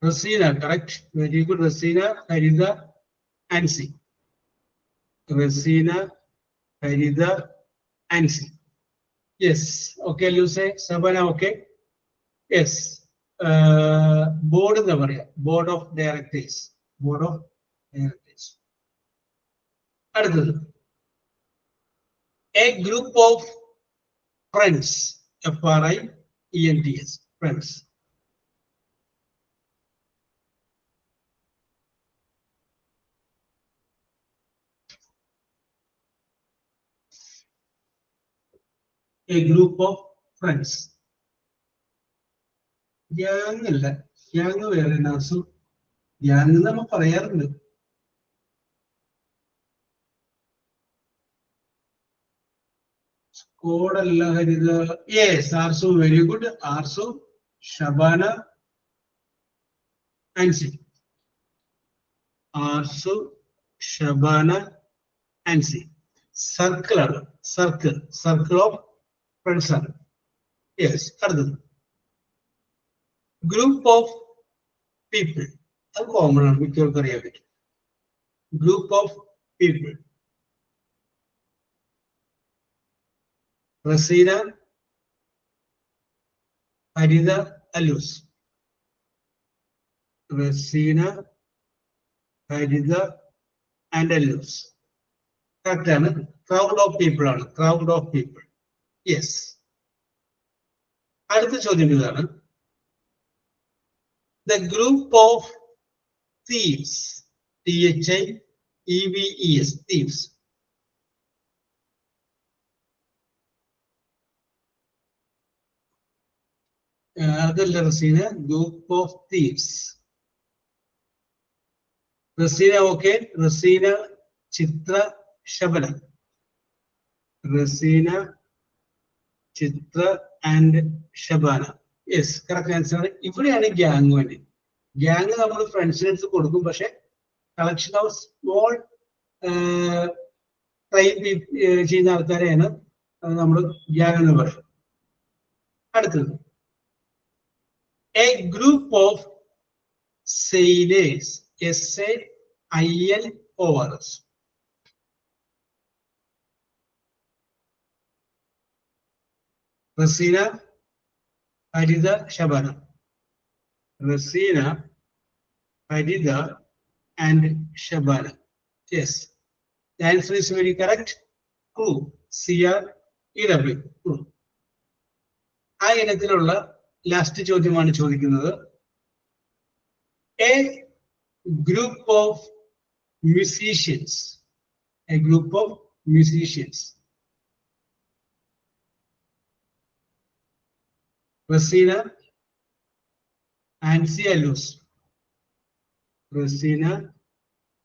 Rasina, correct. Very good, Rasina, Harida, Ansi. Rasina, Harida, Ansi. Yes. Okay, you say Sabana, okay? Yes. Board Board of Directors. Board of Directors. A group of friends. FRIENDS. Friends. A group of friends. Young വേറെ നാസു യാങ് നമ്മൾ പറയാറുണ്ട്. സ്കോഡല്ല Haritha. Yes, Arsu. Very good. Arsu, Shabana, Ancy. Arsu, Shabana, Ancy. Circle ആണ്. Circle of friends ആണ്. Yes. അടുത്തത് group of people. അത് common ആണ്, മിക്കവർക്കും അറിയാൻ പറ്റും. Group of people. Raseena, Haritha, Allus. Raseena, Haritha and Allus. Correct ആണ്. ക്രൗഡ് ഓഫ് പീപ്പിൾ ആണ്. Crowd of people. യെസ്. അടുത്ത ചോദ്യം ഇതാണ്. The group of thieves. THIEVES. thieves. അതല്ല Raseena. Group of thieves. Raseena okay. Razeena, Chithra, Shabana. Raseena, Chithra and Shabana. Yes, correct answer ആണ്. ഇവിടെയാണ് ഗ്യാങ് വേണ്ടി. ഗ്യാങ് നമ്മൾ ഫ്രണ്ട്സിന് അടുത്ത് കൊടുക്കും, പക്ഷെ കളക്ഷൻ ഓഫ് സ്മോൾ ട്രൈബ് ചെയ്യുന്ന ആൾക്കാരെയാണ് നമ്മൾ ഗ്യാങ് എന്ന് പറയും. അടുത്തത് a group of sailors. SAILORS. Rasina, Haritha, Shabana. Rasina, Haritha and Shabana. Yes, the answer is very correct. Crew. CREW. Crew. ആ ഇനത്തിലുള്ള ലാസ്റ്റ് ചോദ്യമാണ് ചോദിക്കുന്നത്. A group of musicians. A group of musicians. Rasina, Ancy, Allus. Rasina,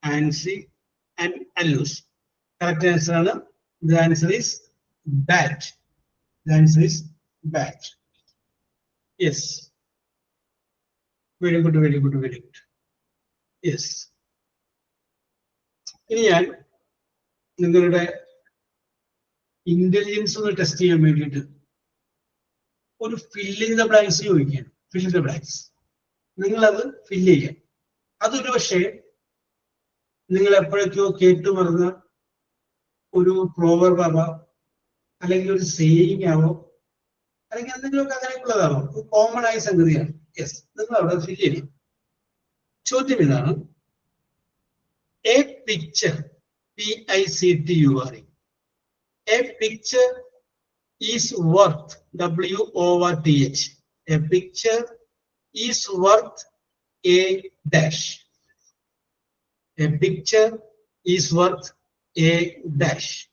Ancy and Allus. Correct answer ആണ്. The answer is bat. The answer is bat. Yes. Very good, very good, very good. Yes. ഇനി ഞാൻ നിങ്ങളുടെ intelligence ഒന്ന് test ചെയ്യാൻ വേണ്ടിയിട്ട് ഒരു ഫില്ലിംഗ് ദ ബ്ലാങ്ക്സ് ചോദിക്കുകയാണ്. Filling the blanks. നിങ്ങളത് ഫില്ല് ചെയ്യാം. അതൊരു പക്ഷേ നിങ്ങൾ എപ്പോഴൊക്കെയോ കേട്ടുമറന്ന ഒരു പ്രോവർബ് ആവാം, അല്ലെങ്കിൽ ഒരു സേയിങ് ആവോ, അല്ലെങ്കിൽ എന്തെങ്കിലുമൊക്കെ അങ്ങനെയുള്ളതാവോ. കോമൺ ആയ സംഗതിയാണ്. യെസ്, നിങ്ങൾ അവിടെ ഫില്ല് ചെയ്യും. ചോദ്യം ഇതാണ്. A picture, PICTURE. A picture is worth, WORTH. A picture is worth a dash. A picture is worth a dash.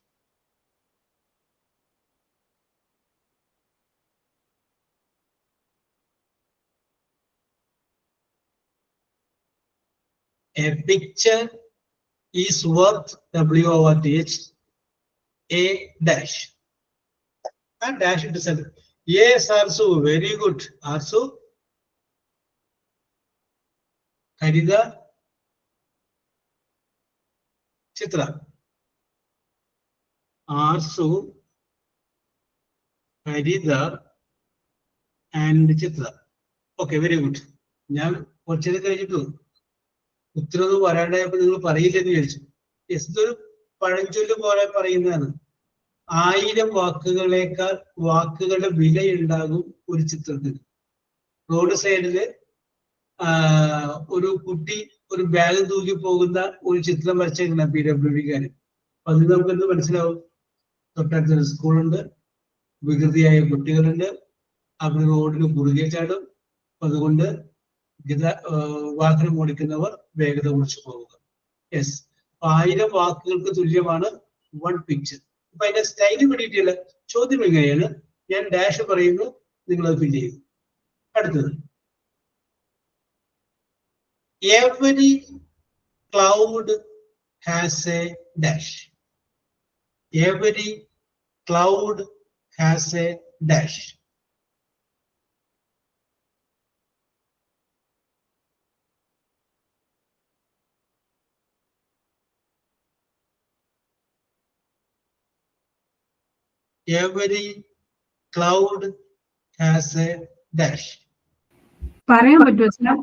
A picture is worth, WORTH, a dash. A dash it is. Yes, Arsu, very good. Arsu, Harida, Chitra. Arsu, Harida and Chitra. Okay, very good. ഞാൻ കുറച്ചത് കഴിഞ്ഞിട്ടു ഉത്തരവ് വരാണ്ടായപ്പോൾ നിങ്ങൾ പറയില്ലെന്ന് വിചാരിച്ചു. ഇതൊരു പഴഞ്ചൊല്ല് പോലെ പറയുന്നതാണ്. 1000 വാക്കുകളേക്കാൾ വാക്കുകളുടെ വിലയുണ്ടാകും ഒരു ചിത്രത്തിന്. റോഡ് സൈഡില് ഒരു കുട്ടി ഒരു ബാഗ് തൂക്കി പോകുന്ന ഒരു ചിത്രം വരച്ചേക്കുന്ന PWDക്കാര്. അപ്പൊ അത് നമുക്ക് എന്ത് മനസ്സിലാവും? തൊട്ടടുത്തൊരു സ്കൂളുണ്ട്, വികൃതിയായ കുട്ടികളുണ്ട്, അവർ റോഡിന് കുറുകെ ചാടും. അതുകൊണ്ട് വാഹനം ഓടിക്കുന്നവർ വേഗത കുറച്ച് പോവുക. യെസ്, 1000 വാക്കുകൾക്ക് തുല്യമാണ് 1 പിക്ചർ. അപ്പൊ അതിന്റെ സ്റ്റൈല് പിടിയിട്ടില്ല. ചോദ്യം എങ്ങനെയാണ്? ഞാൻ ഡാഷ് പറയുന്നു, നിങ്ങൾ അത് ഫില്ല് ചെയ്തു. അടുത്തത്, every cloud has a dash. Every cloud has a dash. every cloud has a dash. പറയാൻ പറ്റുമോ സാർ?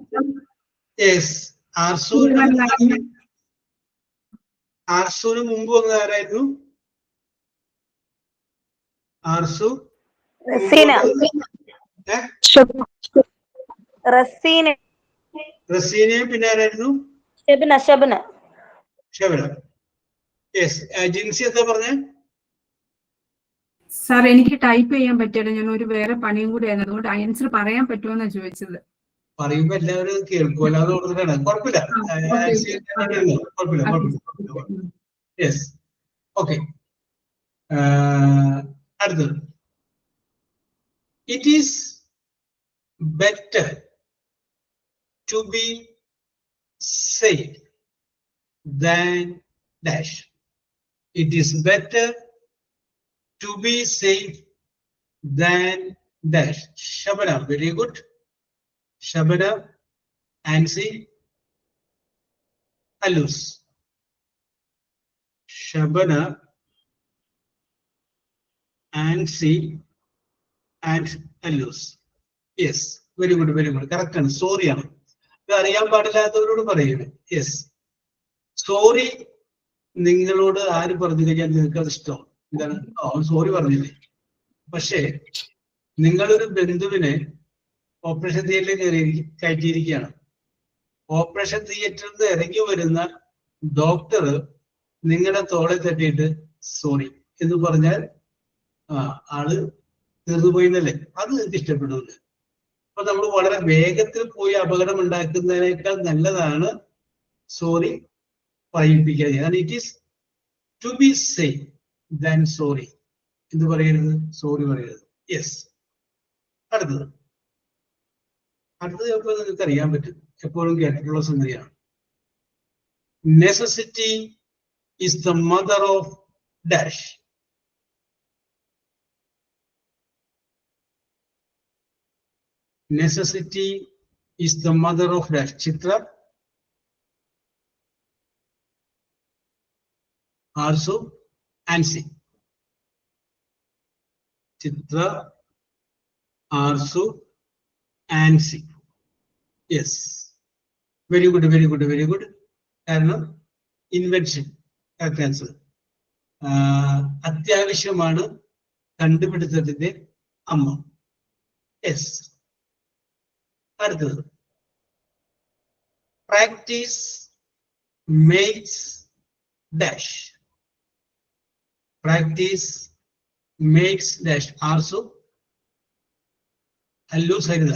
Yes. ആർസുവിന് മുമ്പ് വന്നത് ആരായിരുന്നു? ആർസു റസീന. റസീനയും പിന്നെ ആരായിരുന്നു? ഷബന. യെസ്. ജിൻസി എന്താ പറഞ്ഞേ? സാർ എനിക്ക് ടൈപ്പ് ചെയ്യാൻ പറ്റില്ല, ഞാൻ ഒരു വേറെ പണിയും കൂടി ആയിരുന്നു, അതുകൊണ്ട് ആൻസർ പറയാൻ പറ്റുമോന്നാ ചോദിച്ചത്. പറയുമ്പോ എല്ലാവരും കേൾക്കുമല്ലോ, അത് കൊടുത്തിട്ടാണ്. കുഴപ്പമില്ല. യെസ്. ഓക്കെ. അടുത്തത്. It is better to be safe than dash. It is better to be safe than dash. Shabana, very good. Shabana, Ansi, Alus. Shabana, Ansi, and Alus. Yes, very good, very good. Correct. Sorry, ആണ്. ഇത് അറിയാൻ പാടില്ലാത്തവരോട് പറയുന്നത്. Yes. Sorry നിങ്ങളോട് ആര് പറഞ്ഞു കഴിഞ്ഞാൽ നിങ്ങൾക്ക് അത് ഇഷ്ടമാണ്. എന്താണ്? സോറി പറഞ്ഞില്ലേ. പക്ഷേ നിങ്ങളൊരു ബന്ധുവിനെ ഓപ്പറേഷൻ തിയേറ്ററിൽ കയറ്റിയിരിക്കുകയാണ്. ഓപ്പറേഷൻ തിയേറ്ററിൽ നിന്ന് ഇറങ്ങി വരുന്ന ഡോക്ടർ നിങ്ങളുടെ തോളെ തട്ടിയിട്ട് സോറി എന്ന് പറഞ്ഞാൽ ആള് തീർന്നു പോയിന്നല്ലേ, അത് നിങ്ങൾക്ക് ഇഷ്ടപ്പെടുന്നു. അപ്പൊ നമ്മൾ വളരെ വേഗത്തിൽ പോയി അപകടം ഉണ്ടാക്കുന്നതിനേക്കാൾ നല്ലതാണ് സോറി പറയിപ്പിക്കാതെ. കാരണം it is to be safe than sorry. എന്ത് പറയരുത്? സോറി പറയരുത്. യെസ്. അടുത്തത് ചിലപ്പോൾ നിങ്ങൾക്ക് അറിയാൻ പറ്റും, എപ്പോഴും കേട്ടിട്ടുള്ള സംഗതിയാണ്. Necessity is the mother of dash. Necessity is the mother of dash. Chitra, Arsu, Ansi. Chitra, Arsu, Ansi. Yes. Very good, very good, very good. കാരണം ഇൻവെൻഷൻ ആൻസർ. അത്യാവശ്യമാണ് കണ്ടുപിടുത്തത്തിന്റെ അമ്മ. യെസ്. അടുത്തത്. Practice makes dash. Practice makes dash. Arsu, Allus, Haritha.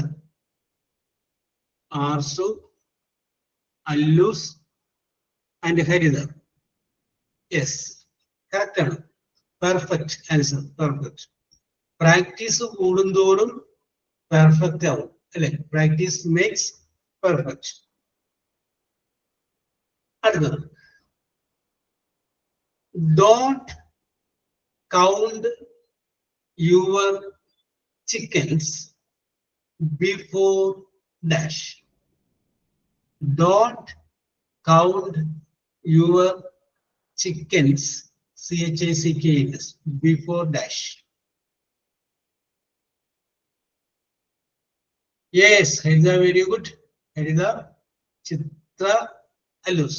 Arsu, Allus and Haritha. Yes, correct ആണ്. Perfect answer. Perfect. Practice കൂടുന്തോറും perfect ആവും അല്ലെ. Practice makes perfect. അടുത്തത്. Don't count your chickens before dash. Don't count your chickens, CHICKENS, before dash. Yes, Harida, very good. Harida, Chitra, Alus.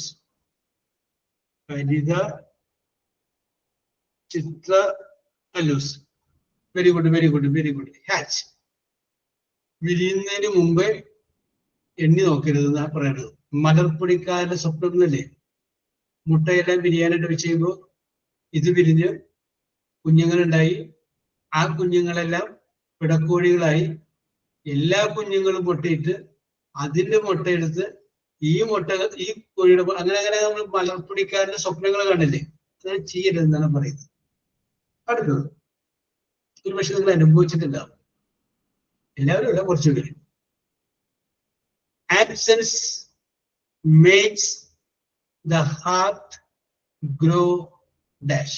Harida, Chitra, Alus. Very good, very good, very good. Hatch. വിരിയുന്നതിന് മുമ്പേ എണ്ണി നോക്കരുത് എന്നാ പറയണത്. മലർപ്പൊടിക്കാരുടെ സ്വപ്നം എന്നല്ലേ. മുട്ടയെല്ലാം വിരിയാനായിട്ട് വെച്ച് കഴിയുമ്പോൾ ഇത് വിരിഞ്ഞ് കുഞ്ഞുങ്ങളുണ്ടായി. ആ കുഞ്ഞുങ്ങളെല്ലാം പിടക്കോഴികളായി. എല്ലാ കുഞ്ഞുങ്ങളും മുട്ടയിട്ട് അതിന്റെ മുട്ടയെടുത്ത് ഈ കോഴിയുടെ അങ്ങനെ അങ്ങനെ നമ്മൾ മലർപ്പൊടിക്കാരുടെ സ്വപ്നങ്ങൾ കാണില്ലേ. അത് ചെയ്യരുതെന്നാണ് പറയുന്നത്. അടുത്തത്. ഒരു പക്ഷെ നിങ്ങൾ അനുഭവിച്ചിട്ടുണ്ടാവും. എല്ലാവരും അല്ല, കുറച്ചുപേര്. Absence makes the heart grow dash.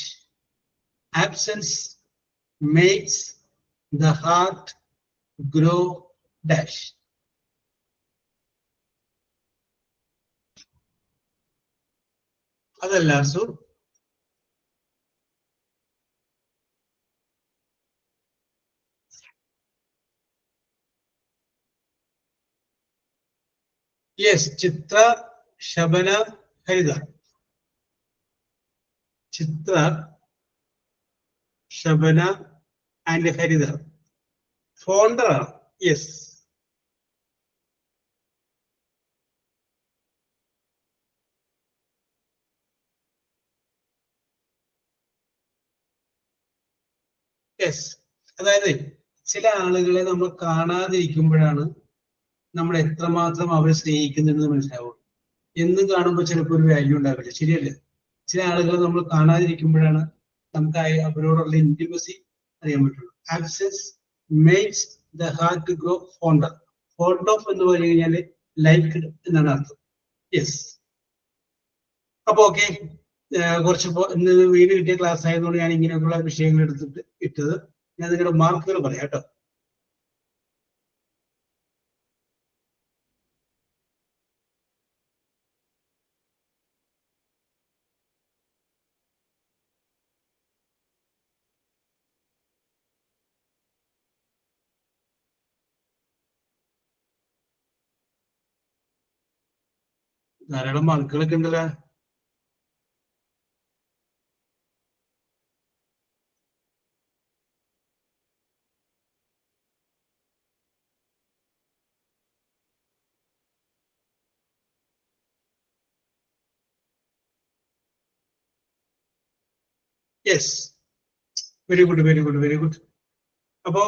Absence makes the heart grow dash. അതല്ല സു. Yes, Chithra, Shabana, Haritha. Chithra, Shabana and Haritha. Fonder ആണ്. യെസ്. യെസ്, അതായത് ചില ആളുകളെ നമ്മൾ കാണാതിരിക്കുമ്പോഴാണ് നമ്മൾ എത്രമാത്രം അവരെ സ്നേഹിക്കുന്നുണ്ടെന്ന് മനസ്സിലാവുള്ളൂ. എന്നും കാണുമ്പോൾ ചിലപ്പോൾ ഒരു വാല്യൂ ഉണ്ടാവില്ല, ശരിയല്ലേ? ചില ആളുകളെ നമ്മൾ കാണാതിരിക്കുമ്പോഴാണ് നമുക്ക് അവരോടുള്ള ഇന്റിമസി അറിയാൻ പറ്റുള്ളൂ. Absence makes the heart to grow fonder. Fond of എന്ന് പറഞ്ഞു കഴിഞ്ഞാൽ ലൈക്ക്ഡ് എന്നാണ് അർത്ഥം. യെസ്. അപ്പൊ ഓക്കെ, കുറച്ച് ഇന്ന് വീട് കിട്ടിയ ക്ലാസ് ആയതുകൊണ്ട് ഞാൻ ഇങ്ങനെയൊക്കെയുള്ള വിഷയങ്ങൾ എടുത്തിട്ട് ഇട്ടത്. ഞാൻ നിങ്ങളുടെ മാർക്കുകൾ പറയാം കേട്ടോ. ധാരാളം മാർക്കുകളൊക്കെ ഉണ്ടല്ലോ. Yes, very good, very good, very good. അപ്പോ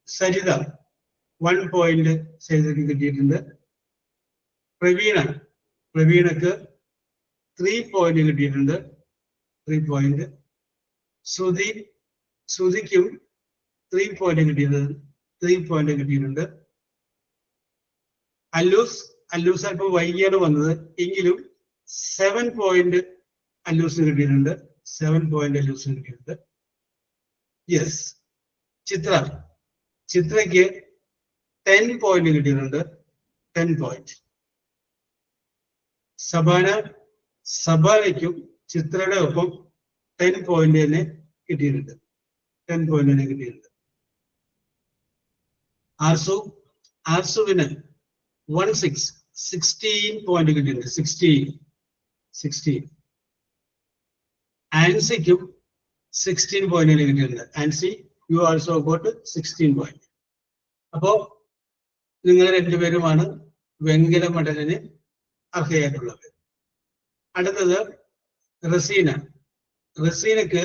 സരിത 1 പോയിന്റ് സരിതയ്ക്ക് കിട്ടിയിട്ടുണ്ട്. പ്രവീണക്ക് 3 പോയിന്റ് കിട്ടിയിട്ടുണ്ട്. 3 പോയിന്റ്. ശ്രുതിക്കും 3 പോയിന്റ് കിട്ടിയിട്ടുണ്ട്. 3 പോയിന്റ് കിട്ടിയിട്ടുണ്ട്. അല്ലൂസ് അല്പം വൈകിയാണ് വന്നത് എങ്കിലും 7 പോയിന്റ് അല്ലൂസിന് കിട്ടിയിട്ടുണ്ട്. 7 പോയിന്റ് അല്ലൂസിന് കിട്ടിയിട്ടുണ്ട്. യെസ്. ചിത്രയ്ക്ക് 10 പോയിന്റ് കിട്ടിയിട്ടുണ്ട്. 10 പോയിന്റ്. സബാനയ്ക്കും ചിത്രയുടെ ഒപ്പം 10 പോയിന്റ് തന്നെ കിട്ടിയിട്ടുണ്ട്. 10 പോയിന്റ് തന്നെ കിട്ടിയിട്ടുണ്ട്. ആർസുവിന് 16 പോയിന്റ് കിട്ടിയിട്ടുണ്ട്. 16. ആൻസിക്കും 16 പോയിന്റ് തന്നെ കിട്ടിയിട്ടുണ്ട്. Ancy, U also got 16 point. അപ്പോ നിങ്ങൾ രണ്ടുപേരുമാണ് വെങ്കല മെഡലിന് അർഹയായിട്ടുള്ളത്. അടുത്തത് റസീനക്ക്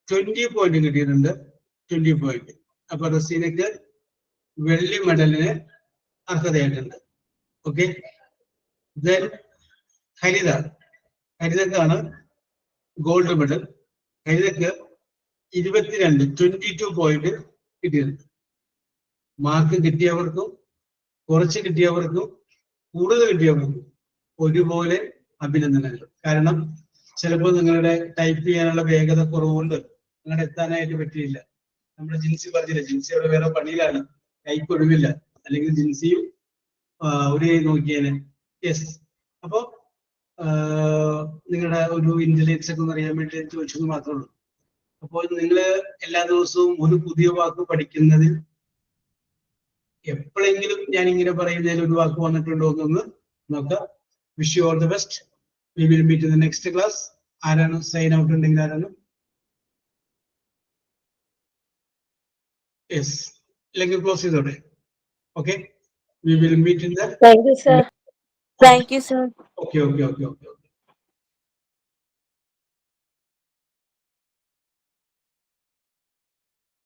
20 പോയിന്റ് കിട്ടിയിട്ടുണ്ട്. 20 പോയിന്റ്. അപ്പൊ റസീനക്ക് വെള്ളി മെഡലിന് അർഹതയായിട്ടുണ്ട്. ഓക്കെ. ദെൻ ഹരിതക്കാണ് ഗോൾഡ് മെഡൽ. ഹരിതക്ക് 22 പോയിന്റ് കിട്ടിയിട്ടുണ്ട്. മാർക്ക് കിട്ടിയവർക്കും കുറച്ച് കിട്ടിയവർക്കും കൂടുതൽ കിട്ടിയവർക്കും ഒരുപോലെ അഭിനന്ദനങ്ങൾ. കാരണം ചിലപ്പോൾ നിങ്ങളുടെ ടൈപ്പ് ചെയ്യാനുള്ള വേഗത കുറവുകൊണ്ട് നിങ്ങളുടെ എത്താനായിട്ട് പറ്റിയില്ല. നമ്മുടെ ജിൻസി പറഞ്ഞില്ല, ജിൻസി അവിടെ വേറെ പണിയിലാണ്, ടൈപ്പ് ഒഴിവില്ല. അല്ലെങ്കിൽ ജിൻസിയും ഒരു നോക്കിയേനെ. യെസ്. അപ്പോ നിങ്ങളുടെ ഒരു ഇന്റലിജൻസ് ഒക്കെ ഒന്ന് അറിയാൻ വേണ്ടി ചോദിച്ചത് മാത്രമേ ഉള്ളൂ. അപ്പോൾ നിങ്ങൾ എല്ലാ ദിവസവും ഒരു പുതിയ വാക്ക് പഠിക്കുന്നതിൽ എപ്പോഴെങ്കിലും ഞാൻ ഇങ്ങനെ പറയുന്നതിൽ ഒരു വാക്ക് വന്നിട്ടുണ്ടോ എന്നൊന്ന് നോക്കാം. Wish you all the best. We will meet in the next class. ആരാണ് സൈൻ ഔട്ട് ഉണ്ടെങ്കിൽ ആരാണ്? യെസ്, അല്ലെങ്കിൽ ക്ലോസ് ചെയ്തോട്ടെ. Okay, we will meet in the. Thank you, sir. Thank you, sir. Okay.